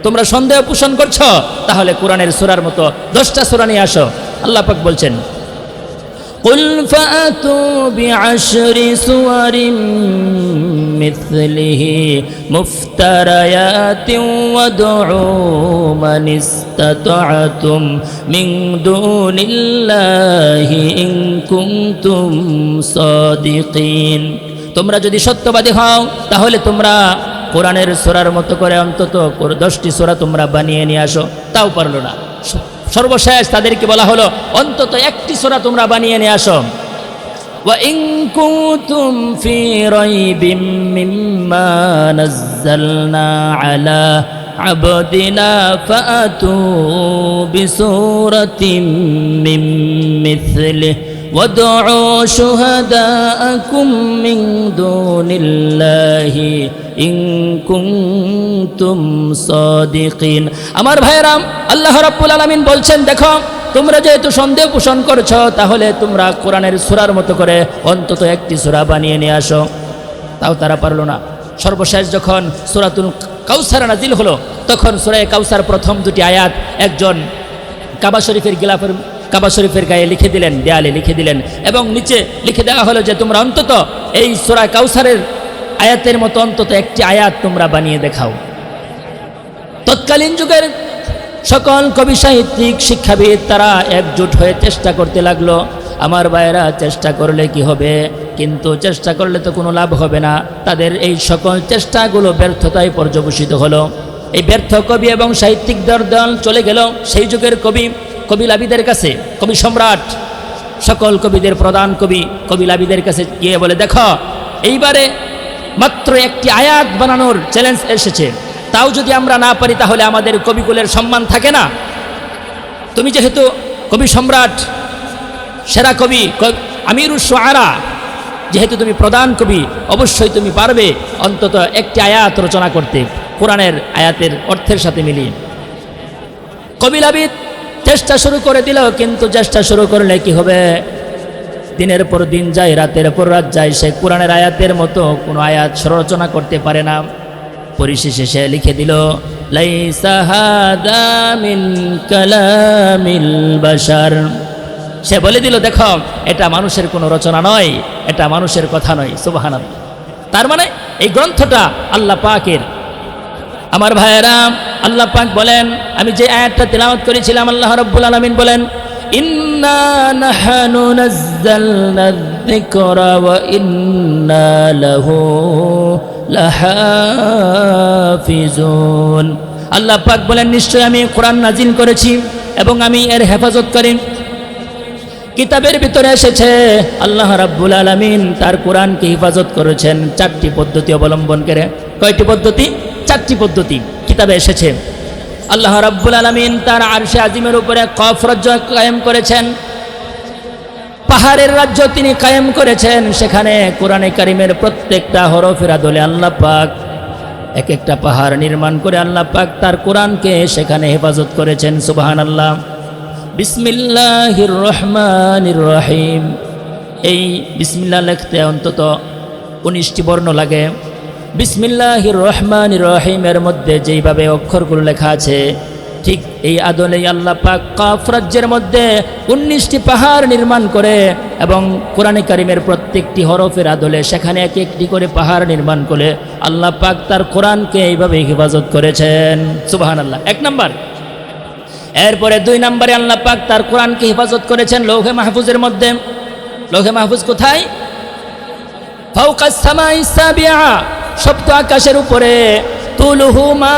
তোমরা সন্দেহ পোষণ করছো, তাহলে কোরআনের সূরার মতো 10টা সূরা নিয়ে আসো। আল্লাহ পাক বলছেন, কুল ফাতু বিআশরি সুওয়ারিম মিথলিহি মুফতারায়াতিন ওয়াদউ মান ইসতাতা'তুম মিন দুনিল্লাহি ইন কুনতুম সাদিকিন। তোমরা যদি সত্যবাদী হও তাহলে তোমরা কোরআনের সূরার মতো করে অন্তত 10টি সূরা তোমরা বানিয়ে নিয়ে আসো। তাও পারলো না। সর্বশেষ তাদেরকে বলা হলো, অন্তত 1টি সূরা তোমরা বানিয়ে নিয়ে আসো। ওয়া ইন কুনতুম ফি রাইবিম মিম্মা নাযালনা আলা আবদিনা ফাতু বিসূরাতিন মিন মিথলিহি ওয়াদউ শুহাদাআকুম মিন দুনিল্লাহি ইন কুনতুম সাদিকিন। আমার ভাইরাম, আল্লাহ রাব্বুল আলামিন বলছেন, দেখো, তোমরা যেহেতু সন্দেহ পোষণ করছো তাহলে তোমরা কোরআনের সূরার মতো করে অন্তত 1টি সূরা বানিয়ে নিয়ে আসো। তাও তারা পারলো না। সর্বশেষ যখন সূরাতুল কাউসার নাজিল হলো, তখন সূরা কাউসার প্রথম 2টি আয়াত একজন কাবা শরীফের গায়ে লিখে দিলেন, দেয়ালে লিখে দিলেন, এবং নিচে লিখে দেওয়া হলো যে তোমরা অন্তত এই সূরা কাউসারের আয়াতের মতো অন্তত 1টি আয়াত তোমরা বানিয়ে দেখাও। তৎকালীন যুগের সকল কবি সাহিত্যিক শিক্ষাবিদ তারা একজোট হয়ে চেষ্টা করতে লাগলো। আমার ভাইয়েরা, চেষ্টা করলে কি হবে? কিন্তু চেষ্টা করলে তো কোনো লাভ হবে না। তাদের এই সকল চেষ্টাগুলো ব্যর্থতায় পর্যবসিত হলো। এই ব্যর্থ কবি এবং সাহিত্যিকদের দল চলে গেল সেই যুগের কবি লাবিদের কাছে। কবি সম্রাট সকল কবিদের প্রধান কবি লাবিদের কাছে গিয়ে বলে, দেখো এইবারে মাত্র একটি আয়াত বানানোর চ্যালেঞ্জ এসেছে, তাও যদি আমরা না পারি তাহলে আমাদের কবিকুলের সম্মান থাকে না। তুমি যেহেতু কবি সম্রাট, সেরা কবি, আমিরুশ শুআরা, যেহেতু তুমি প্রধান কবি, অবশ্যই তুমি পারবে অন্তত একটি আয়াত রচনা করতে কোরআনের আয়াতের অর্থের সাথে মিলিয়ে। কবি লাবিদ চেষ্টা শুরু করে দিল, কিন্তু চেষ্টা শুরু করলে কি হবে? দিনের পর দিন যায়, রাতের পর রাত যায়, সে কোরআনের আয়াতের মতো কোনো আয়াত রচনা করতে পারে না। পরিশেষে সে লিখে দিল, লাইসা হাদা মিন কালামিল বাশার। সে বলে দিল, দেখো এটা মানুষের কোনো রচনা নয়, এটা মানুষের কথা নয়। সুবহানাল্লাহ। তার মানে এই গ্রন্থটা আল্লাহ পাকের। আমার ভাইয়েরা, আল্লাহ পাক বলেন, আমি যে আয়াতটা তিলাওয়াত করেছিলাম, আল্লাহ রাব্বুল আলামিন বলেন, ইন্না নাহনু নাযালনা যিকরা ওয়া ইন্না লাহু লাহাফিজুন। আল্লাহ পাক বলেন, নিশ্চয় আমি কোরআন নাজিল করেছি এবং আমি এর হেফাজত করি। কিতাবের ভিতরে এসেছে আল্লাহ রাব্বুল আলামিন তার কোরআনকে হেফাজত করেছেন 4টি পদ্ধতি অবলম্বন করে। কয়টি পদ্ধতি? 4টি পদ্ধতি কিতাবে এসেছে। আল্লাহ রাব্বুল আলামিন তার আরশে আজিমের উপরে কফ রাজ্য কায়েম করেছেন, পাহাড়ের রাজ্য তিনি কায়েম করেছেন। সেখানে কোরআনে কারিমের প্রত্যেকটা হরফের আদলে আল্লাহ পাক এক একটা পাহাড় নির্মাণ করে আল্লাহ পাক তার কোরআনকে সেখানে হেফাজত করেছেন। সুবহানাল্লাহ। বিসমিল্লাহির রহমানির রহিম, এই বিসমিল্লাহ লিখতে অন্তত 19টি বর্ণ লাগে। বিসমিল্লাহির রহমানির রহিমের মধ্যে যেইভাবে অক্ষরগুলো লেখা আছে, ঠিক এই আদলেই আল্লাহ পাক কাফ রাজ্যের মধ্যে 19টি পাহাড় নির্মাণ করে এবং কোরআনে কারিমের প্রত্যেকটি হরফের আদলে সেখানে এক একটি করে পাহাড় নির্মাণ করে আল্লাহ পাক তার কোরআনকে এইভাবে হেফাজত করেছেন। সুবহানাল্লাহ। 1 নাম্বার। এরপরে 2 নম্বরে আল্লাহ পাক তার কোরআনকে হেফাজত করেছেন লৌহে মাহফুজের মধ্যে। লৌহে মাহফুজ কোথায়? ফাওকাস সামাইস সাবিআ, সপ্ত আকাশের উপরে। তুলুহু মা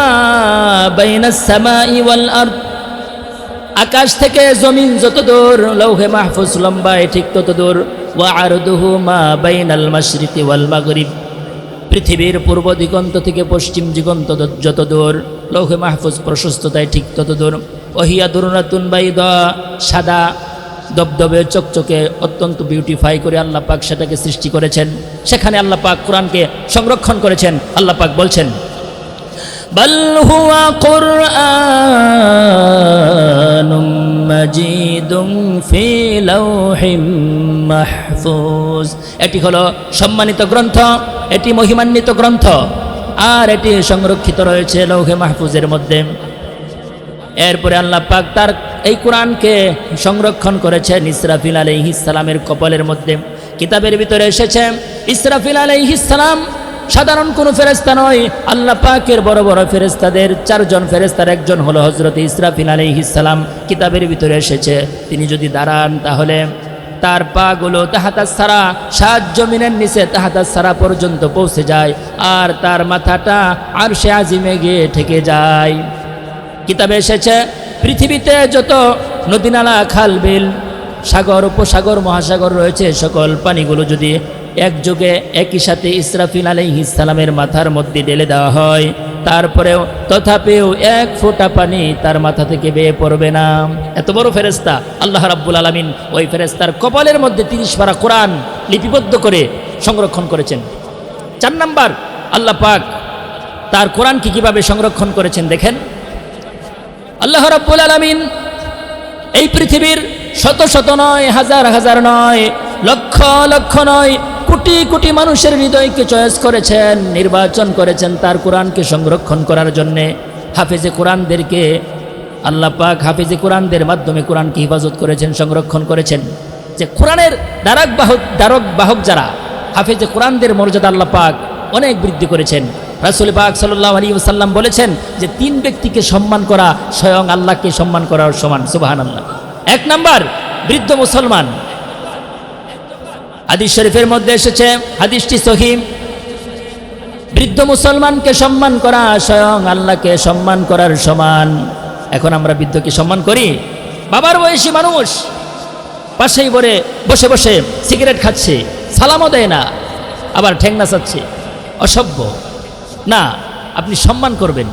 বাইনাস সামাই ওয়াল আরদ, আকাশ থেকে জমিন যত দূর লৌহে মাহফুজ লম্বায় ঠিক তত দূর। ওয়া আরদুহু মা বাইনাল মাশরিকি ওয়াল মাগরিব, পৃথিবীর পূর্ব দিগন্ত থেকে পশ্চিম দিগন্ত যত দূর লৌহে মাহফুজ প্রশস্ততায় ঠিক তত দূর। ওহিয়া দুরনাতুন বাইদা, সাদা দবদবে চকচকে অত্যন্ত বিউটিফাই করে আল্লাহ পাক সেটাকে সৃষ্টি করেছেন। সেখানে আল্লাহ পাক কোরআনকে সংরক্ষণ করেছেন। আল্লাহ পাক বলছেন, বাল হুয়া কুরআনুম মাজিদুম ফি লাওহিম মাহফুজ। এটি হলো সম্মানিত গ্রন্থ, এটি মহিমান্বিত গ্রন্থ, আর এটি সংরক্ষিত রয়েছে লৌহে মাহফুজের মধ্যে। এরপরে আল্লাহ পাক তার এই কোরআনকে সংরক্ষণ করেছেন ইসরাফিল আলাইহিস সালামের কপালের মধ্যে। কিতাবের ভিতরে এসেছে ইসরাফিল আলাইহিস সালাম সাধারণ কোনো ফেরেশতা নয়। আল্লাহ পাকের বড় বড় ফেরেশতাদের 4 জন ফেরেশতার একজন হলো হযরত ইসরাফিল আলাইহিস সালাম। কিতাবের ভিতরে এসেছে তিনি যদি দাঁড়ান তাহলে তার পাগুলো তাহাতাস সারা, 7 জমিনের নিচে তাহাতাস সারা পর্যন্ত পৌঁছে যায়, আর তার মাথাটা আরশে আজিমে গিয়ে ঠেকে যায়। কিতাবে এসেছে পৃথিবীতে যত নদীনালা, খাল, বিল, সাগর, উপসাগর, মহাসাগর রয়েছে, সকল পানিগুলো যদি একযোগে একই সাথে ইসরাফিল আলাইহিস সালামের মাথার মধ্যে ঢেলে দেওয়া হয়, তারপরেও তথাপিও 1 ফোঁটা পানি তার মাথা থেকে বেয়ে পড়বে না। এত বড় ফেরেশতা আল্লাহ রাব্বুল আলামিন ওই ফেরেশতার কপালের মধ্যে 30 পারা কোরআন লিপিবদ্ধ করে সংরক্ষণ করেছেন। 4 নাম্বার, আল্লাহ পাক তার কোরআনকে কিভাবে সংরক্ষণ করেছেন দেখেন। আল্লাহ রাব্বুল আলামিন এই পৃথিবীর শত শত নয়, হাজার হাজার নয়, লক্ষ লক্ষ নয়, কোটি কোটি মানুষের হৃদয়কে চয়েস করেছেন, নির্বাচন করেছেন তার কোরআনকে সংরক্ষণ করার জন্যে। হাফেজে কোরআনদেরকে আল্লাহ পাক হাফেজে কোরআনদের মাধ্যমে কোরআনকে হেফাজত করেছেন, সংরক্ষণ করেছেন। যে কোরআনের ধারক বাহক যারা হাফেজে কোরআনদের মর্যাদা আল্লাহ পাক অনেক বৃদ্ধি করেছেন। রাসূল পাক সাল্লাল্লাহু আলাইহি ওয়াসাল্লাম বলেছেন যে 3 ব্যক্তিকে সম্মান করা স্বয়ং আল্লাহকে সম্মান করার সমান। সুবহানাল্লাহ। 1 নাম্বার, বৃদ্ধ মুসলমান। হাদিস শরীফের মধ্যে এসেছে, হাদিসটি সহিহ, বৃদ্ধ মুসলমানকে সম্মান করা স্বয়ং আল্লাহকে সম্মান করার সমান। এখন আমরা বৃদ্ধকে সম্মান করি? বাবার বয়সী মানুষ পাশেই বসে বসে সিগারেট খাচ্ছে, সালামও দেয় না, আবার ঠ্যাং নাচাচ্ছে, অসভ্য না। আপনি সম্মান করবেন।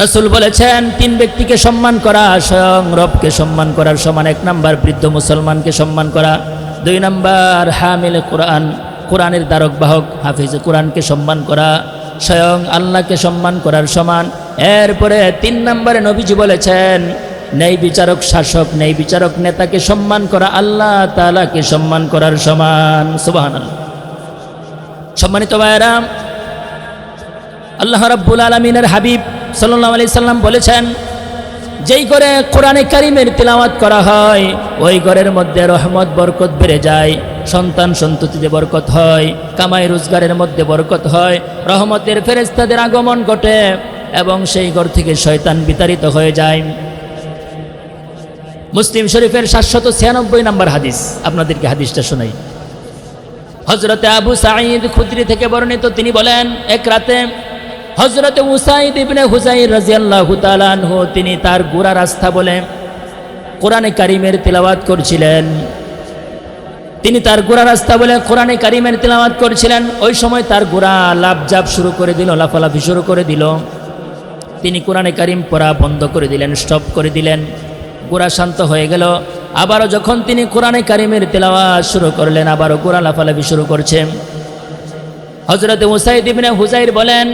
রাসূল বলেছেন 3 ব্যক্তিকে সম্মান করা স্বয়ং রবকে সম্মান করার সমান। 1 নাম্বার বৃদ্ধ মুসলমানকে সম্মান করা, 2 নাম্বার হামিল কোরআন, কোরআনের দ্বারক বাহক হাফিজ কোরআনকে সম্মান করা স্বয়ং আল্লাহকে সম্মান করার সমান। এরপরে 3 নম্বরে নবীজি বলেছেন ন্যায় বিচারক শাসক, ন্যায় বিচারক নেতাকে সম্মান করা আল্লাহ তাআলাকে সম্মান করার সমান। সুবহানাল্লাহ। সম্মানিত ভাইরা, আল্লাহ রাব্বুল আলামিনের হাবিব সাল্লাল্লাহু আলাইহি সাল্লাম বলেছেন, যেই ঘরে কোরআনে কারিমের তিলাওয়াত করা হয় ওই ঘরের মধ্যে রহমত বরকত বেড়ে যায়, সন্তান সন্ততিতে বরকত হয়, কামাই রোজগারের মধ্যে বরকত হয়, রহমতের ফেরেশতাদের আগমন ঘটে এবং সেই ঘর থেকে শয়তান বিতাড়িত হয়ে যায়। মুসলিম শরীফের 796 নম্বর হাদিস, আপনাদেরকে হাদিসটা শোনাই। হযরতে আবু সাঈদ খুদরি থেকে বর্ণিত, তিনি বলেন, এক রাতে হযরতে উসাইদ ইবনে হুযাইর রাদিয়াল্লাহু তাআলা আনহু তিনি তার গোরা রাস্তা বলে কোরআনে কারিমের তিলাওয়াত করছিলেন। তিনি তার গোরা রাস্তা বলে কোরআনে কারিমের তিলাওয়াত করছিলেন। ওই সময় তার গোরা লাফঝাপ শুরু করে দিল, লাফালাফি শুরু করে দিল। তিনি কোরআনে কারিম পড়া বন্ধ করে দিলেন, স্টপ করে দিলেন। গোরা শান্ত হয়ে গেল। আবারও যখন তিনি কোরআনে কারিমের তিলাওয়াত শুরু করলেন, আবারও গোরা লাফালাফি শুরু করছে। হযরতে উসাইদ ইবনে হুযাইর বলেন,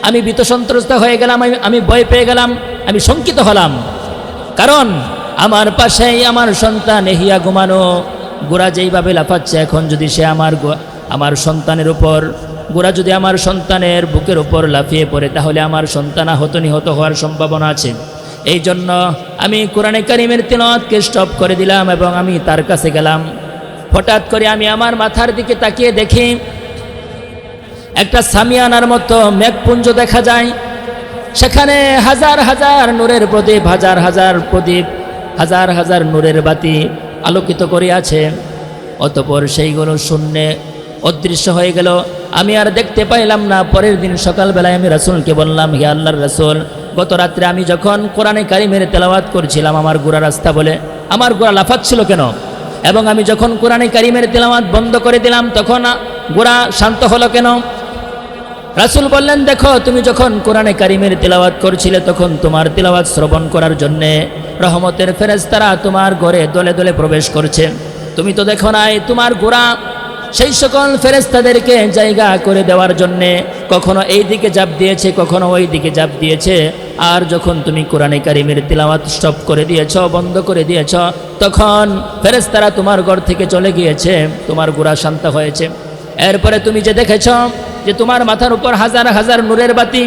আমি ভীত সন্ত্রস্ত হয়ে গেলাম, আমি ভয় পেয়ে গেলাম, আমি শঙ্কিত হলাম। কারণ আমার পাশেই আমার সন্তান এহিয়া ঘুমানো, গোরা যেইভাবে লাফাচ্ছে, এখন যদি সে আমার সন্তানের উপর, গোরা যদি আমার সন্তানের বুকের উপর লাফিয়ে পড়ে, তাহলে আমার সন্তান আহত নিহত হওয়ার সম্ভাবনা আছে। এই জন্য আমি কোরআনে কারিমের তিলাওয়াতকে স্টপ করে দিলাম এবং আমি তার কাছে গেলাম। হঠাৎ করে আমি আমার মাথার দিকে তাকিয়ে দেখি একটা সামিয়ানার মতো মেঘপুঞ্জ দেখা যায়। সেখানে হাজার হাজার নূরের প্রদীপ, হাজার হাজার প্রদীপ, হাজার হাজার নূরের বাতি আলোকিত করে আছে। অতঃপর সেইগুলো শূন্যে অদৃশ্য হয়ে গেল, আমি আর দেখতে পাইলাম না। পরের দিন সকালবেলায় আমি রাসূলকে বললাম, হে আল্লাহর রাসূল, গত রাত্রে আমি যখন কোরআনে কারিমের তেলাওয়াত করছিলাম আমার গোরা রাস্তা বলে, আমার গোরা লাফাচ্ছিল কেন? এবং আমি যখন কোরআনে কারিমের তেলাওয়াত বন্ধ করে দিলাম তখন গোরা শান্ত হলো কেন? রাসূল বললেন, দেখো, তুমি যখন কোরআনে কারিমের তিলাওয়াত করছিলে তখন তোমার তিলাওয়াত শ্রবণ করার জন্যে রহমতের ফেরেশতারা তোমার ঘরে দলে দলে প্রবেশ করছে। তুমি তো দেখো নাই তোমার গোরা সেই সকল ফেরেশতাদেরকে জায়গা করে দেওয়ার জন্যে কখনো এই দিকে জাপ দিয়েছে, কখনো ওই দিকে জাপ দিয়েছে। আর যখন তুমি কোরআনে কারিমের তিলাওয়াত স্টপ করে দিয়েছ, বন্ধ করে দিয়েছ, তখন ফেরেশতারা তোমার ঘর থেকে চলে গিয়েছে, তোমার গোরা শান্ত হয়েছে। এরপরে তুমি যে দেখেছ যে তোমার মাথার উপর হাজার হাজার নূরের বাতি,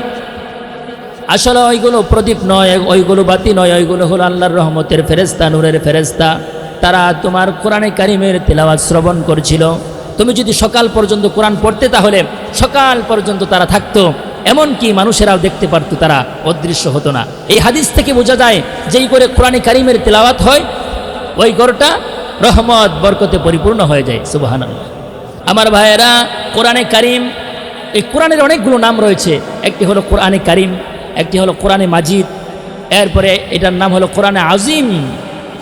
আসলে ওইগুলো প্রদীপ নয়, ওইগুলো বাতি নয়, ওইগুলো হলো আল্লাহর রহমতের ফেরেশতা, নূরের ফেরেশতা। তারা তোমার কোরআনে কারিমের তিলাওয়াত শ্রবণ করছিল। তুমি যদি সকাল পর্যন্ত কোরআন পড়তে তাহলে সকাল পর্যন্ত তারা থাকতো, এমনকি মানুষেরাও দেখতে পারতো, তারা অদৃশ্য হতো না। এই হাদিস থেকে বোঝা যায় যেই করে কোরআনে কারিমের তিলাওয়াত হয় ওই ঘরটা রহমত বরকতে পরিপূর্ণ হয়ে যায়। সুবহানাল্লাহ। আমার ভাইয়েরা, কোরআনে কারিম, এই কোরআনের অনেকগুলো নাম রয়েছে। একটি হলো কোরআনে কারিম, একটি হলো কোরআনে মাজিদ, এরপরে এটার নাম হলো কোরআনে আজিম।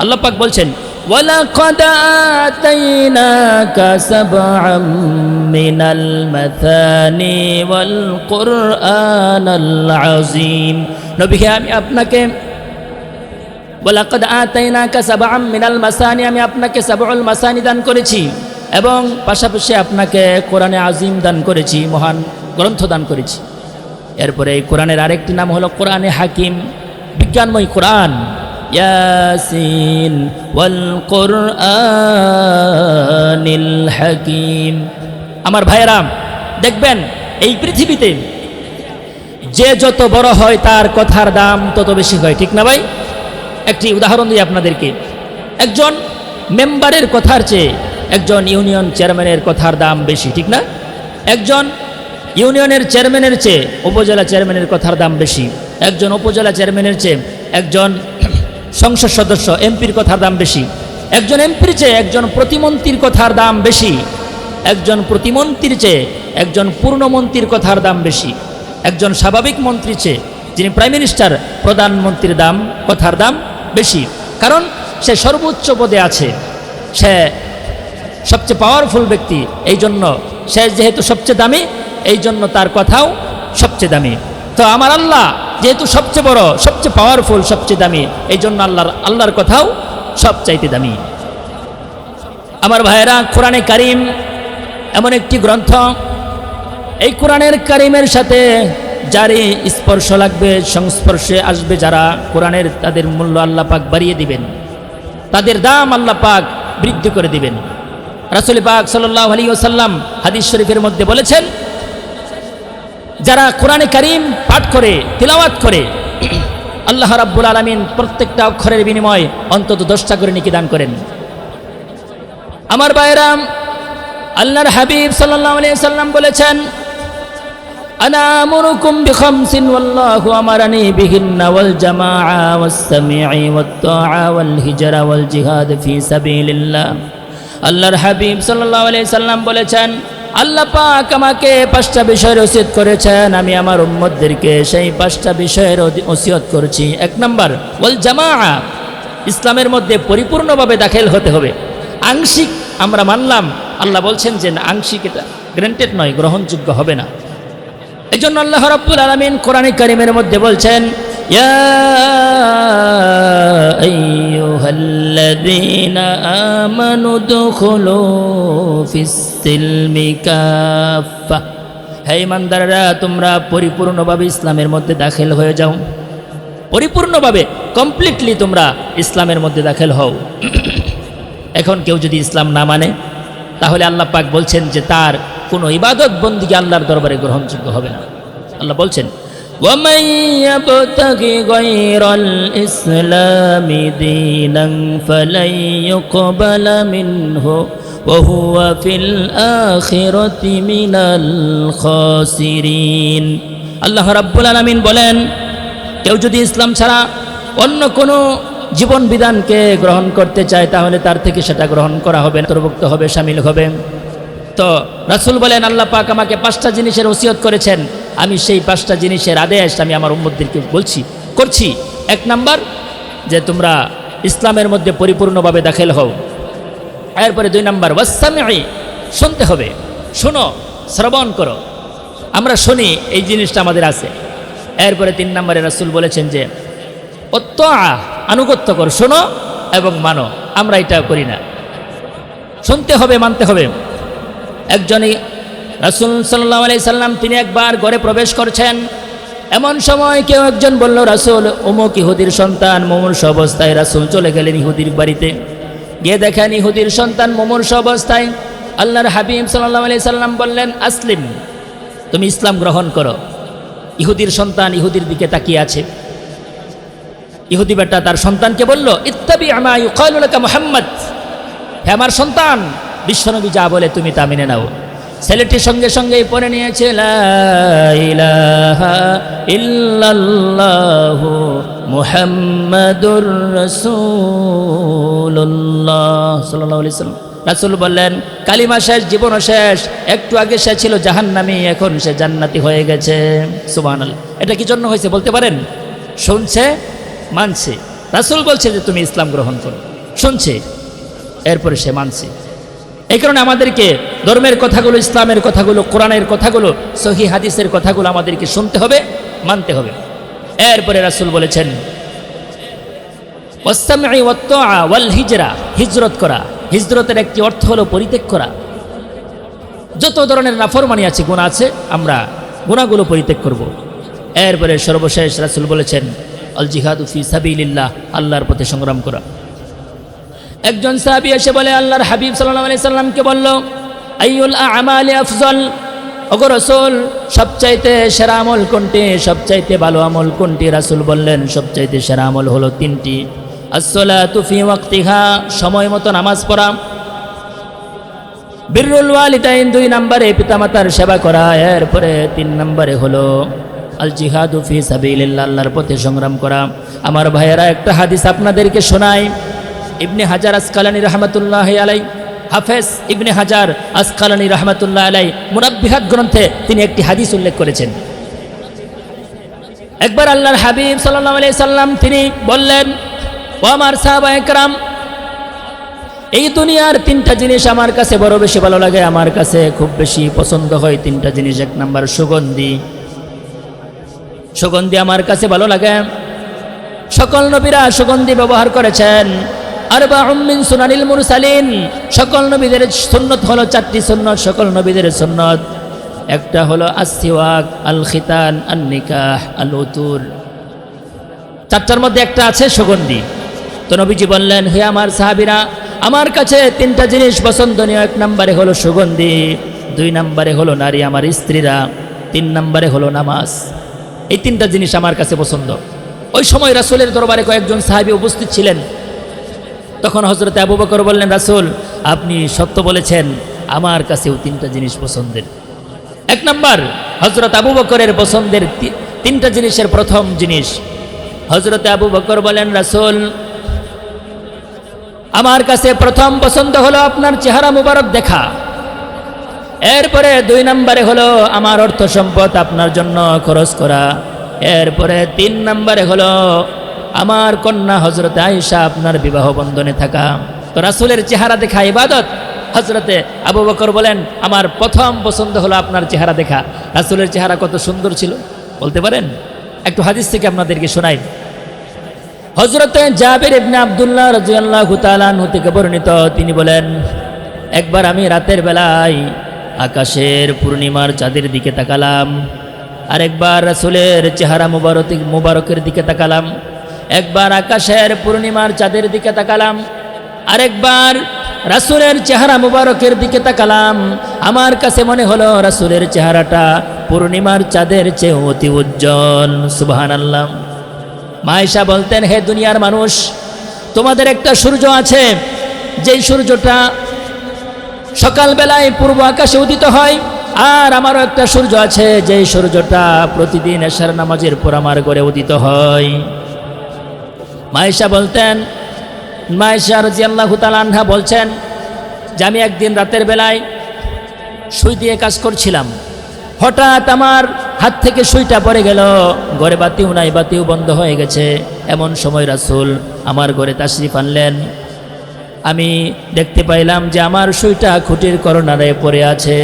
আল্লাহ পাক বলছেন, ওয়ালাকাদ আতাইনাকা সাবআম মিনাল মাথানি ওয়াল কুরআনাল আযীম। নবী, আমি আপনাকে ওয়ালাকাদ আতাইনাকা সাবআম মিনাল মাসানি, আমি আপনাকে সাবউল মাসানি দান করেছি এবং পাশাপাশি আপনাকে কোরআনে আজিম দান করেছি, মহান গ্রন্থ দান করেছি। এরপরে এই কোরআনের আরেকটি নাম হলো কোরআনে হাকিম, বিজ্ঞানময় কোরআন। ইয়াসিন ওয়াল কুরআনিল হাকিম। আমার ভাইয়েরা, দেখবেন এই পৃথিবীতে যে যত বড় হয় তার কথার দাম তত বেশি হয়, ঠিক না ভাই? একটি উদাহরণ দিই আপনাদেরকে। একজন মেম্বারের কথার চেয়ে একজন ইউনিয়ন চেয়ারম্যানের কথার দাম বেশি, ঠিক না? একজন ইউনিয়নের চেয়ারম্যানের চেয়ে উপজেলা চেয়ারম্যানের কথার দাম বেশি। একজন উপজেলা চেয়ারম্যানের চেয়ে একজন সংসদ সদস্য এমপির কথার দাম বেশি। একজন এমপির চেয়ে একজন প্রতিমন্ত্রীর কথার দাম বেশি, একজন প্রতিমন্ত্রীর চেয়ে একজন পূর্ণমন্ত্রীর কথার দাম বেশি, একজন স্বাভাবিক মন্ত্রীর চেয়ে যিনি প্রাইম মিনিস্টার প্রধানমন্ত্রীর কথার দাম বেশি। কারণ সে সর্বোচ্চ পদে আছে, সে সবচেয়ে পাওয়ারফুল ব্যক্তি, এই জন্য সে যেহেতু সবচেয়ে দামি, এই জন্য তার কথাও সবচেয়ে দামি। তো আমার আল্লাহ যেহেতু সবচেয়ে বড়, সবচেয়ে পাওয়ারফুল, সবচেয়ে দামি, এই জন্য আল্লাহর কথাও সবচাইতে দামি। আমার ভাইয়েরা, কোরআনে কারিম এমন একটি গ্রন্থ, এই কোরআনের কারিমের সাথে যারই স্পর্শ লাগবে, সংস্পর্শে আসবে যারা, কোরআনের তাদের মূল্য আল্লাহ পাক বাড়িয়ে দিবেন, তাদের দাম আল্লাহ পাক বৃদ্ধি করে দিবেন। রাসূল পাক সাল্লাল্লাহু আলাইহি ওয়াসাল্লাম হাদিস শরীফের মধ্যে বলেছেন, যারা কোরআনে কারিম পাঠ করে, তিলাওয়াত করে, আল্লাহ রাব্বুল আলামিন প্রত্যেকটা অক্ষরের বিনিময়ে অন্তত 10টা করে নেকি দান করেন। আমার ভাইরা, আল্লাহর হাবিব সাল্লাল্লাহু আলাইহি ওয়াসাল্লাম বলেছেন, আনা আমুরুকুম বিখামসিন ওয়াল্লাহু আমারানি বিহিন্না ওয়াল জামাআ ওয়াস সামিঈ ওয়াত তাআ ওয়াল হিজরা ওয়াল জিহাদ ফি সাবিলিল্লাহ। আল্লাহর হাবিব সাল্লাল্লাহু আলাইহি ওয়াসাল্লাম বলেছেন, আল্লাহ পাক আমাকে 5টা বিষয়ের ওসিয়ত করেছেন, আমি আমার উম্মতদেরকে সেই 5টা বিষয়ের ওসিয়ত করছি। 1 নম্বর ওয়াল জামাআ, ইসলামের মধ্যে পরিপূর্ণভাবে দাখিল হতে হবে। আংশিক আমরা মানলাম, আল্লাহ বলছেন যে আংশিক, এটা গ্রান্টেড নয়, গ্রহণযোগ্য হবে না। এই জন্য আল্লাহ রাব্বুল আলামিন কোরআনে কারিমের মধ্যে বলছেন, ইয়া আইয়ুহাল্লাযীনা আমানু দুখুলু ফিস-সিলমি কাফা, হে ঈমানদাররা, তোমরা পরিপূর্ণভাবে ইসলামের মধ্যে দাখিল হয়ে যাও, পরিপূর্ণভাবে কমপ্লিটলি তোমরা ইসলামের মধ্যে দাখিল হও। এখন কেউ যদি ইসলাম না মানে, তাহলে আল্লাহ পাক বলছেন যে তার কোনো ইবাদত বন্দেগী আল্লাহর দরবারে গ্রহণযোগ্য হবে না। আল্লাহ বলছেন, وَمَن يَبْتَغِ غَيْرَ الْإِسْلَامِ دِينًا فَلَن يُقْبَلَ مِنْهُ وَهُوَ فِي الْآخِرَةِ مِنَ الْخَاسِرِينَ। আল্লাহ রাব্বুল আলামিন বলেন, কেউ যদি ইসলাম ছাড়া অন্য কোনো জীবন বিধানকে গ্রহণ করতে চায়, তাহলে তার থেকে সেটা গ্রহণ করা হবে, অন্তর্ভুক্ত হবে, শামিল হবে। তো রাসূল বলেন, আল্লাহ পাক আমাকে 5টা জিনিসের ওসিয়ত করেছেন, আমি সেই 5টা জিনিসের আদেশ আমি আমার উম্মতদেরকে করছি। 1 নাম্বার, যে তোমরা ইসলামের মধ্যে পরিপূর্ণভাবে দাখিল হও। এরপরে 2 নাম্বার ওয়াসসামিঈ, শুনতে হবে, শোনো, শ্রবণ করো, আমরা শুনি, এই জিনিসটা আমাদের আছে। এরপরে 3 নম্বরে রাসূল বলেছেন যে ওত্তাআ, আনুগত্য করো, শোনো এবং মানো। আমরা এটা করি না, শুনতে হবে, মানতে হবে। একজনই রাসূল সাল্লাল্লাহু আলাইহি সাল্লাম, তিনি একবার ঘরে প্রবেশ করছেন, এমন সময় কেউ একজন বলল, রাসূল অমুক ইহুদির সন্তান মুমূর্ষ অবস্থায়। রাসূল চলে গেলেন ইহুদির বাড়িতে, গিয়ে দেখেন ইহুদির সন্তান মুমূর্ষ অবস্থায়। আল্লাহর হাবিব সাল্লাল্লাহু আলাইহি সাল্লাম বললেন, আসলিম, তুমি ইসলাম গ্রহণ করো। ইহুদির সন্তান ইহুদির দিকে তাকিয়ে আছে। ইহুদি বেটা তার সন্তানকে বলল, ইত্তাবি মা ইউকালু লাকা মুহাম্মদ, হে আমার সন্তান, বিশ্বনবী যা বলে তুমি তা মেনে নাও। ছেলেটি সঙ্গে সঙ্গেই পড়ে নিয়েছে, লা ইলাহা ইল্লাল্লাহু মুহাম্মাদুর রাসূলুল্লাহ সাল্লাল্লাহু আলাইহি ওয়াসাল্লাম। রাসূল বললেন, কালিমা শেষ, জীবনও শেষ। একটু আগে সে ছিল জাহান্নামী, এখন সে জান্নাতি হয়ে গেছে। সুবহানাল্লাহ। এটা কি জন্য হয়েছে বলতে পারেন? শুনছে, মানছে। রাসূল বলছে যে তুমি ইসলাম গ্রহণ করো, শুনছে, এরপরে সে মানছে। এই কারণে আমাদেরকে ধর্মের কথাগুলো, ইসলামের কথাগুলো, কোরআনের কথাগুলো, সহিহ হাদিসের কথাগুলো আমাদেরকে শুনতে হবে, মানতে হবে। এরপরে রাসূল বলেছেন, ওয়াসসামঈ ওয়াত তাআ ওয়াল হিজরা, হিজরত করা। হিজরতের একটি অর্থ হলো পরিত্যাগ করা। যত ধরনের নাফরমানি আছে, গুনাহ আছে, আমরা গুনাহগুলো পরিত্যাগ করব। এরপরে সর্বশেষ রাসূল বলেছেন, আল জিহাদু ফি সাবিলিল্লাহ, আল্লাহর পথে সংগ্রাম করা। একজন সাহাবী এসে বলে, আল্লাহর হাবিব সাল্লাল্লাহু আলাইহি সাল্লামকে বলল, আইয়ুল আ'মালি আফজল, ওগো রাসূল, সবচাইতে সেরা আমল কোনটি, সবচাইতে ভালো আমল কোনটি? রাসূল বললেন, সবচাইতে সেরা আমল হলো 3টি। আসসালাতু ফি ওয়াক্তিহা, সময় মতো নামাজ পড়া। বিররুল ওয়ালিদাইন, 2 নম্বরে পিতামাতার সেবা করা। এরপরে 3 নম্বরে হলো আল জিহাদু ফি সাবিলিল্লাহ, আল্লাহর পথে সংগ্রাম করা। আমার ভাইয়েরা, একটা হাদিস আপনাদেরকে শোনাই। ইবনে হাজার আসকালানী রহমতুল্লাহ আলাই, হাফেজ ইবনে হাজার আসকালানী রহমতুল্লাহ আলাই মুনাব্বিহাত গ্রন্থে তিনি একটি হাদিস উল্লেখ করেছেন। একবার আল্লাহর হাবিব সাল্লাল্লাহু আলাইহি সাল্লাম তিনি বললেন, ও আমার সাহাবায়ে কেরাম, এই দুনিয়ার তিনটা জিনিস আমার কাছে বড় বেশি ভালো লাগে, আমার কাছে খুব বেশি পছন্দ হয় তিনটা জিনিস। এক নাম্বার সুগন্ধি, সুগন্ধি আমার কাছে ভালো লাগে। সকল নবীরা সুগন্ধি ব্যবহার করেছেন। আরবাউম মিন সুনানিল মুরসালিন, সকল নবীদের সুন্নত হলো চারটি সুন্নত, সকল নবীদের সুন্নত। একটা হলো আসসিওয়াক, আল খিতান, আন নিকাহ, আল উতুর। চারটার মধ্যে একটা আছে সুগন্ধি। তো নবীজি বললেন, হে আমার সাহাবীরা, আমার কাছে তিনটা জিনিস পছন্দনীয়। এক নম্বরে হলো সুগন্ধি, দুই নম্বরে হলো নারী আমার স্ত্রীরা, তিন নম্বরে হলো নামাজ। এই তিনটা জিনিস আমার কাছে পছন্দ। ওই সময় রাসূলের দরবারে কয়েকজন সাহাবী উপস্থিত ছিলেন। তখন হযরত আবু বকর বললেন, রাসূল আপনি সত্য বলেছেন, আমার কাছেও তিনটা জিনিস পছন্দের। এক নম্বর হযরত আবু বকরের পছন্দের তিনটা জিনিসের প্রথম জিনিস, হযরত আবু বকর বলেন, রাসূল আমার কাছে প্রথম পছন্দ হলো আপনার চেহারা মুবারক দেখা। এরপরে দুই নম্বরে হলো আমার অর্থ সম্পদ আপনার জন্য খরচ করা। এরপরে তিন নম্বরে হলো আমার কন্যা হযরত আয়েশা আপনার বিবাহ বন্ধনে থাকা। তো রাসূলের চেহারা দেখা ইবাদত। হযরতে আবু বকর বলেন, আমার প্রথম পছন্দ হলো আপনার চেহারা দেখা। রাসূলের চেহারা কত সুন্দর ছিল বলতে পারেন? একটু হাদিস থেকে আপনাদেরকে শোনাই। হযরতে জাবির ইবনে আব্দুল্লাহ রাদিয়াল্লাহু তাআলা আনহু থেকে বর্ণিত, তিনি বলেন, একবার আমি রাতের বেলায় আকাশের পূর্ণিমার চাঁদের দিকে তাকালাম, আরেকবার রাসূলের চেহারা মুবারকের দিকে তাকালাম। একবার আকাশের পূর্ণিমার চাঁদের দিকে তাকালাম, আরেকবার রাসূলের চেহারা মুবারকের দিকে তাকালাম। আমার কাছে মনে হলো রাসূলের চেহারাটা পূর্ণিমার চাঁদের চেয়ে অতি উজ্জ্বল। সুবহানাল্লাহ। মা আয়েশা বলতেন, হে দুনিয়ার মানুষ, তোমাদের একটা সূর্য আছে, যেই সূর্যটা সকালবেলায় পূর্ব আকাশে উদিত হয়, আর আমারও একটা সূর্য আছে, যেই সূর্যটা প্রতিদিন এশার নামাজের পর আমার ঘরে উদিত হয়। মা আয়েশা বলতেন, মা আয়েশা রাদিয়াল্লাহু তাআলা আনহা বলছেন যে আমি একদিন রাতের বেলায় সুই দিয়ে কাজ করছিলাম, হঠাৎ আমার হাত থেকে সুইটা পড়ে গেল, ঘরে বাতিও নাই, বাতিও বন্ধ হয়ে গেছে। এমন সময় রাসূল আমার ঘরে তাশরিফ আনলেন। আমি দেখতে পাইলাম যে আমার সুইটা খুঁটির করোনারে পড়ে আছে।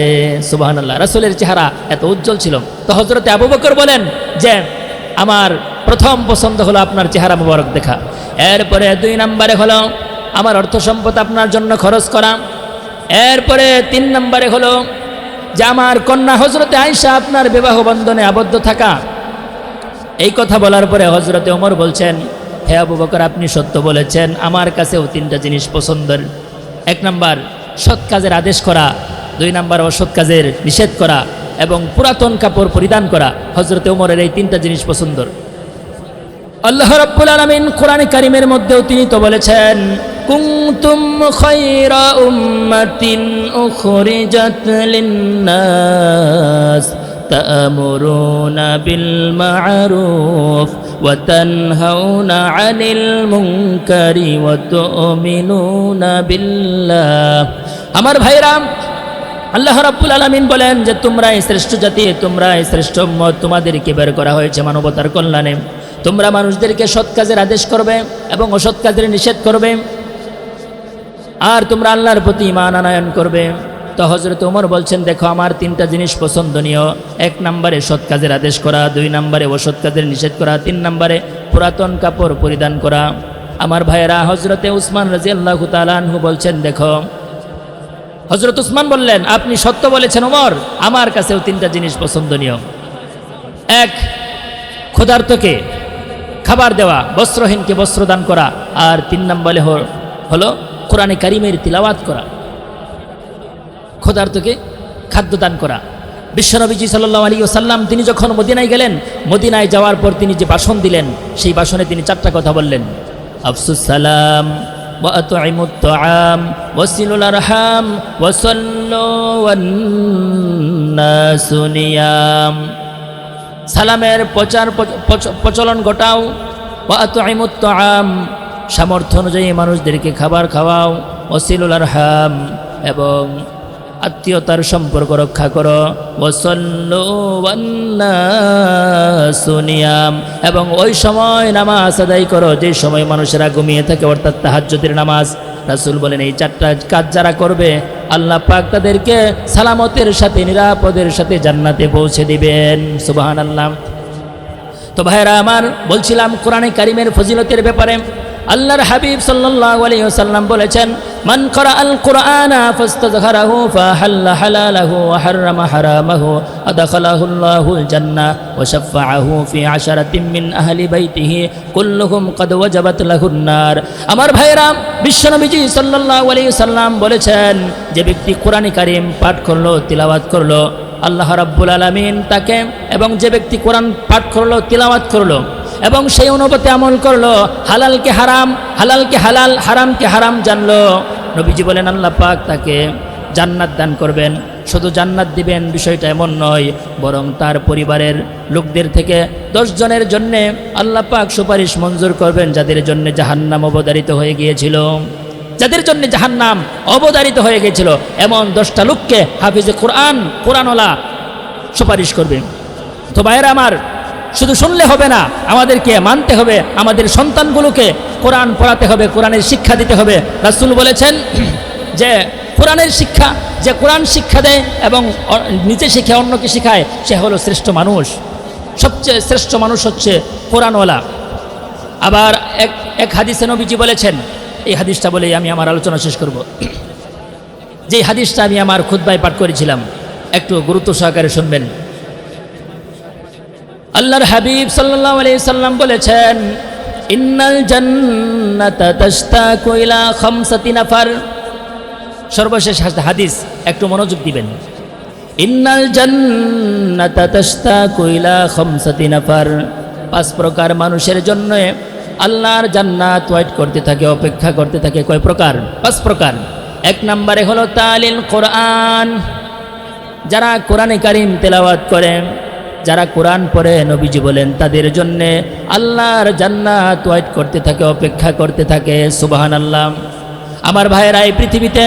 সুবহানাল্লাহ। রাসূলের চেহারা এত উজ্জ্বল ছিল। তো হযরতে আবু বকর বলেন যে আমার প্রথম পছন্দ হলো আপনার চেহারা মুবারক দেখা। এরপরে দুই নম্বরে হলো আমার অর্থ সম্পদ আপনার জন্য খরচ করা। এরপরে তিন নম্বরে হলো যে আমার কন্যা হযরতে আয়েশা আপনার বিবাহ বন্ধনে আবদ্ধ থাকা। এই কথা বলার পরে হযরতে ওমর বলছেন, হে আবু বকর আপনি সত্য বলেছেন, আমার কাছেও তিনটা জিনিস পছন্দের। এক নাম্বার সৎ কাজের আদেশ করা, দুই নাম্বার অসৎ কাজের নিষেধ করা, এবং পুরাতন কাপড় পরিধান করা। হযরতে ওমরের এই তিনটা জিনিস পছন্দের। আল্লাহ রাব্বুল আলামিন কোরআনে কারীমের মধ্যেও তিনি তো বলেছেন, কুনতুম খায়রা উম্মাতিন উখরিজাত লিন-নাস তা'মুরুনা বিল মা'রুফ ওয়া তানহাউনা 'আনিল মুনকারি ওয়া তু'মিনুনা বিল্লাহ। আমার ভাইরা, আল্লাহ রাব্বুল আলামিন বলেন যে তোমরাই শ্রেষ্ঠ জাতি, তোমরাই শ্রেষ্ঠ উম্মত, তোমাদেরকে বের করা হয়েছে মানবতার কল্যাণে। তোমরা মানুষদেরকে সৎ কাজের আদেশ করবে এবং অসৎ কাজের নিষেধ করবে, আর তোমরা আল্লাহর প্রতি ঈমান আনয়ন করবে। তো হযরত ওমর বলছেন, দেখো আমার তিনটা জিনিস পছন্দনীয়। এক নম্বরে সৎ কাজের আদেশ করা, দুই নম্বরে অসৎ কাজের নিষেধ করা, তিন নম্বরে পুরাতন কাপড় পরিধান করা। আমার ভাইয়েরা, হযরতে উসমান রাদিয়াল্লাহু তাআলা আনহু বলছেন, দেখো হযরত উসমান বললেন, আপনি সত্য বলেছেন ওমর, আমার কাছেও তিনটা জিনিস পছন্দনীয়। এক, ক্ষুধার্তকে খাবার দেওয়া, বস্ত্রহীনকে বস্ত্র দান করা, আর তিন নম্বরে হলো কোরআনে কারীমের তিলাওয়াত করা, ক্ষুধার্তকে খাদ্য দান করা। বিশ্বনবীজি সাল্লাল্লাহু আলাইহি ওয়াসাল্লাম তিনি যখন মদিনায় গেলেন, মদিনায় যাওয়ার পর তিনি যে ভাষণ দিলেন, সেই ভাষণে তিনি চারটা কথা বললেন, আফসুস সালাম ওয়া আত'ইমুত তাআম ওয়াসিলুল আরহাম ওয়া সাল্লু ওয়ান নাসু নিয়াম। সালামের প্রচলন ঘটাও, ওয়া আত'ইমুত তাআম সামর্থ্য অনুযায়ী মানুষদেরকে খাবার খাওয়াও, ওয়াসিলুল আরহাম এবং আত্মীয়তার সম্পর্ক রক্ষা করো, ওয়াসাল্লু ওয়ান্নাসু নিয়াম, এবং ওই সময় নামাজ আদায় করো যে সময় মানুষেরা ঘুমিয়ে থাকে, অর্থাৎ তাহাজ্জুদের নামাজ। রাসূল বলেন এই চারটা কাজ যারা করবে আল্লাহ পাক তাদেরকে সালামতের সাথে নিরাপদের সাথে জান্নাতে পৌঁছে দিবেন। সুবহানাল্লাহ। তো ভাইরা আমার, বলছিলাম কোরআনে কারিমের ফজিলতের ব্যাপারে। আল্লাহর হাবিব সাল্লাল্লাহু আলাইহি ওয়াসাল্লাম বলেছেন, মান ক্বারাআল কুরআনা ফাস্তাযহারাহু ফাহাল্লা হালালাহু ওয়া হাররামা হারামাহু আদখালাহুল্লাহুল জান্নাহ ওয়া শাফাআহু ফি আশারাতিন মিন আহলি বাইতিহি কুল্লুহুম ক্বাদ ওয়াজাবাত লাহুন নার। আমার ভাইরা, বিশ্বনবীজি সাল্লাল্লাহু আলাইহি ওয়াসাল্লাম বলেছেন, যে ব্যক্তি কোরআনে কারিম পাঠ করলো, তিলাওয়াত করলো, আল্লাহ রাব্বুল আলামিন তাকে, এবং যে ব্যক্তি কোরআন পাঠ করলো, তিলাওয়াত করলো এবং সেই অনুপাতে আমল করলো, হালালকে হারাম, হালালকে হালাল, হারামকে হারাম জানলো, নবীজি বলেন আল্লাহ পাক তাকে জান্নাত দান করবেন। শুধু জান্নাত দিবেন বিষয়টা এমন নয়, বরং তার পরিবারের লোকদের থেকে 10 জনের জন্য আল্লাহ পাক সুপারিশ মঞ্জুর করবেন, যাদের জন্য জাহান্নাম অবধারিত হয়ে গিয়েছিল, যাদের জন্য জাহান্নাম অবধারিত হয়ে গিয়েছিল, এমন 10টা লোককে হাফিজে কোরআন, কোরআনওয়ালা সুপারিশ করবে। তো ভাইরা আমার, শুধু শুনলে হবে না, আমাদেরকে মানতে হবে, আমাদের সন্তানগুলোকে কোরআন পড়াতে হবে, কোরআনের শিক্ষা দিতে হবে। রাসূল বলেছেন যে কোরআনের শিক্ষা, যে কোরআন শিক্ষা দেয় এবং নিজে শিখে অন্যকে শেখায়, সে হলো শ্রেষ্ঠ মানুষ। সবচেয়ে শ্রেষ্ঠ মানুষ হচ্ছে কোরআনওয়ালা। আবার এক হাদিসে নবীজি বলেছেন, এই হাদিসটা বলেই আমি আমার আলোচনা শেষ করব। যে হাদিসটা আমি আমার খুতবায় পাঠ করেছিলাম, একটু গুরুত্ব সহকারে শুনবেন। আল্লাহর হাবিব সাল্লাল্লাহু আলাইহি সাল্লাম বলেছেন, ইন্নাল জান্নাতা তাশতাকু ইলা খামসাতি নাফার। সর্বশেষ হাদিস, একটু মনোযোগ দিবেন। ইন্নাল জান্নাতা তাশতাকু ইলা খামসাতি নাফার। 5 প্রকার মানুষের জন্য আল্লাহর জান্নাত ওয়েট করতে থাকে, অপেক্ষা করতে থাকে। কয় প্রকার? 5 প্রকার। 1 নম্বরে হলো তালিল কোরআন, যারা কোরআনে কারিম তেলাওয়াত করে, যারা কোরআন পড়ে, নবীজি বলেন তাদের জন্য আল্লাহর জান্নাত ওয়েট করতে থাকে, অপেক্ষা করতে থাকে। সুবহানাল্লাহ। আমার ভাইয়েরা, এই পৃথিবীতে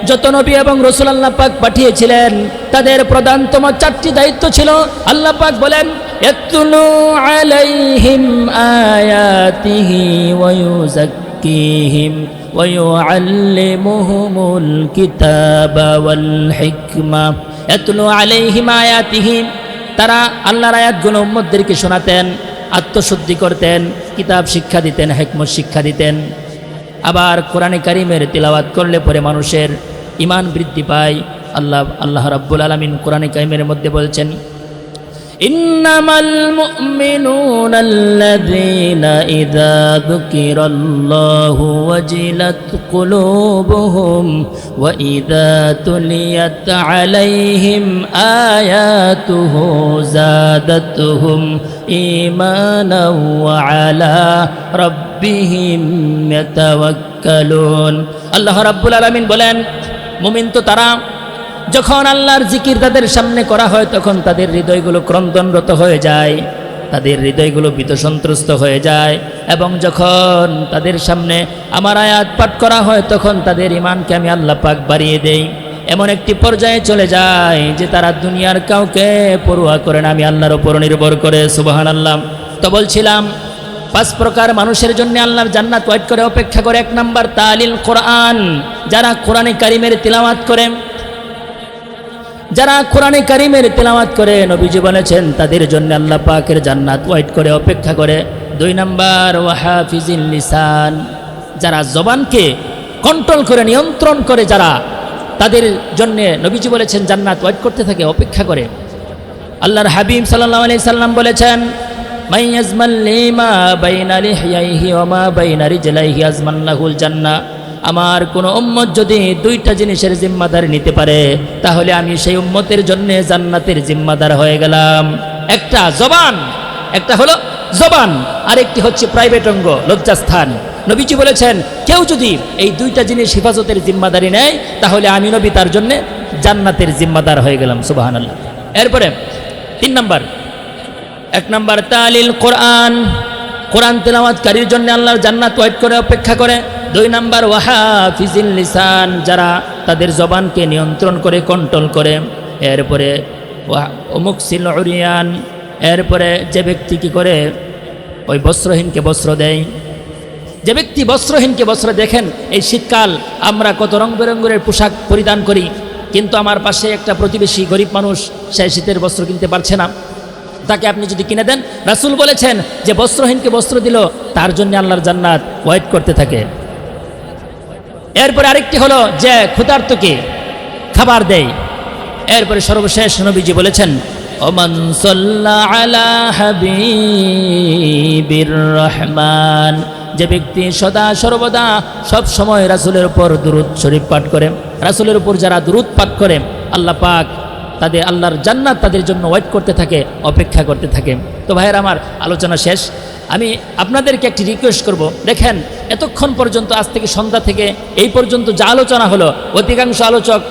যত নবী এবং রাসূল আল্লাহ পাক পাঠিয়েছিলেন, তাদের প্রধানতম 4টি দায়িত্ব ছিল। আল্লাহ পাক বলেন, ইয়াতলু আলাইহিম আয়াতিহি ওয়া ইউযাক্কিহিম ওয়া ইউআল্লিমুহুমুল কিতাবা ওয়াল হিকমা। ইয়াতলু আলাইহিম আয়াতিহি, তারা আল্লাহর আয়াতগুলো উম্মতদেরকে শোনাতেন, আত্মশুদ্ধি করতেন, কিতাব শিক্ষা দিতেন, হিকমত শিক্ষা দিতেন। আবার কোরআনে কারিমের তিলাওয়াত করলে পরে মানুষের ঈমান বৃদ্ধি পায়। আল্লাহ রাব্বুল আলামিন কোরআনে কারিমের মধ্যে বলছেন, ইন্নামাল মুমিনুনা আল্লাযীনা ইযা যুকিরাল্লাহু ওয়াজিলাত কুলুবুহুম ওয়া ইযা তুলিয়াত আলাইহিম আয়াতুহু যাদাতুহুম ঈমানাও ওয়া আলা রাব্বিহিম ইয়াতাওয়াক্কালুন। আল্লাহ রাব্বুল আলামিন বলেন, মুমিন তো তারা, যখন আল্লাহর জিকির তাদের সামনে করা হয় তখন তাদের হৃদয়গুলো ক্রন্দনরত হয়ে যায়, তাদের হৃদয়গুলো ভীতসন্ত্রস্ত হয়ে যায়, এবং যখন তাদের সামনে আমার আয়াত পাঠ করা হয় তখন তাদের ঈমানকে আমি আল্লাহ পাক বাড়িয়ে দেই। এমন একটি পর্যায়ে চলে যায় যে তারা দুনিয়ার কাউকে পরোয়া করে না, আমি আল্লাহর উপর নির্ভর করে। সুবহানাল্লাহ। তো বলছিলাম 5 প্রকার মানুষের জন্য আল্লাহর জান্নাত ওয়েট করে, অপেক্ষা করে। 1 নাম্বার তালিল কোরআন, যারা কোরআনে কারিমের তিলাওয়াত করে, যারা কোরআনে কারিমের তেলাওয়াত করে, নবীজি বলেছেন তাদের জন্য আল্লাহ পাকের জান্নাত ওয়েট করে, অপেক্ষা করে। 2 নাম্বার ওয়াহাফিজিল লিসান, যারা জবানকে কন্ট্রোল করে, নিয়ন্ত্রণ করে, যারা, তাদের জন্য নবীজি বলেছেন জান্নাত ওয়েট করতে থাকে, অপেক্ষা করে। আল্লাহর হাবিব সাল্লাল্লাহু আলাইহি সাল্লাম বলেছেন, মাইয়াজমাল লিমা বাইনা লিহইহি ওয়া মা বাইনা রিজলাইহি আজমাল্লাহুল জান্নাহ। আমার কোনো উম্মত যদি 2টা জিনিসের জিম্মাদারি নিতে পারে, তাহলে আমি সেই উম্মতের জন্য জান্নাতের জিম্মাদার হয়ে গেলাম। একটা জবান, একটা হলো জবান, আরেকটি হচ্ছে প্রাইভেট অঙ্গ, লজ্জাস্থান। নবীজি বলেছেন কেউ যদি এই 2টা জিনিস হেফাজতের জিম্মাদারি নেয়, তাহলে আমি নবী তার জন্য জান্নাতের জিম্মাদার হয়ে গেলাম। সুবহানাল্লাহ। এরপরে 3 নাম্বার, 1 নাম্বার তালিল কোরআন, কোরআন তেলাওয়াতকারীর জন্য আল্লাহর জান্নাত ওয়েট করে অপেক্ষা করে। 2 নাম্বার ওয়াহাফিজিল লিসান, যারা তাদের জবানকে নিয়ন্ত্রণ করে, কন্ট্রোল করে। এরপরে মুকসিল উরিয়ান, এরপরে যে ব্যক্তি কি করে ওই বস্ত্রহীনকে বস্ত্র দেয়, যে ব্যক্তি বস্ত্রহীনকে বস্ত্র, দেখেন এই শীতকাল আমরা কত রং বেরঙের পোশাক পরিধান করি, কিন্তু আমার পাশে একটা প্রতিবেশী গরিব মানুষ, সে শীতের বস্ত্র কিনতে পারছে না, তাকে আপনি যদি কিনে দেন, রাসূল বলেছেন যে বস্ত্রহীনকে বস্ত্র দিল তার জন্য আল্লাহর জান্নাত ওয়েট করতে থাকে। এরপরে আরেকটি হলো যে ক্ষুধার্তকে খাবার দেয়। এরপরে সর্বশেষ নবীজি বলেছেন ওমান সাল্লা আলা হাবিবির রহমান, যে ব্যক্তি সদা সর্বদা সব সময় রাসূলের উপর দুরূদ শরীফ পাঠ করে, রাসূলের উপর যারা দুরূদ পাঠ করে আল্লাহ পাক তাদের আল্লাহর জান্নাত তাদের জন্য ওয়েট করতে থাকে, অপেক্ষা করতে থাকে। তো ভাইয়ের আমার আলোচনা শেষ। আমি আপনাদেরকে একটি রিকোয়েস্ট করব, দেখেন এতক্ষণ পর্যন্ত আজ থেকে সন্ধ্যা থেকে এই পর্যন্ত যা আলোচনা হলো, অধিকাংশ আলোচক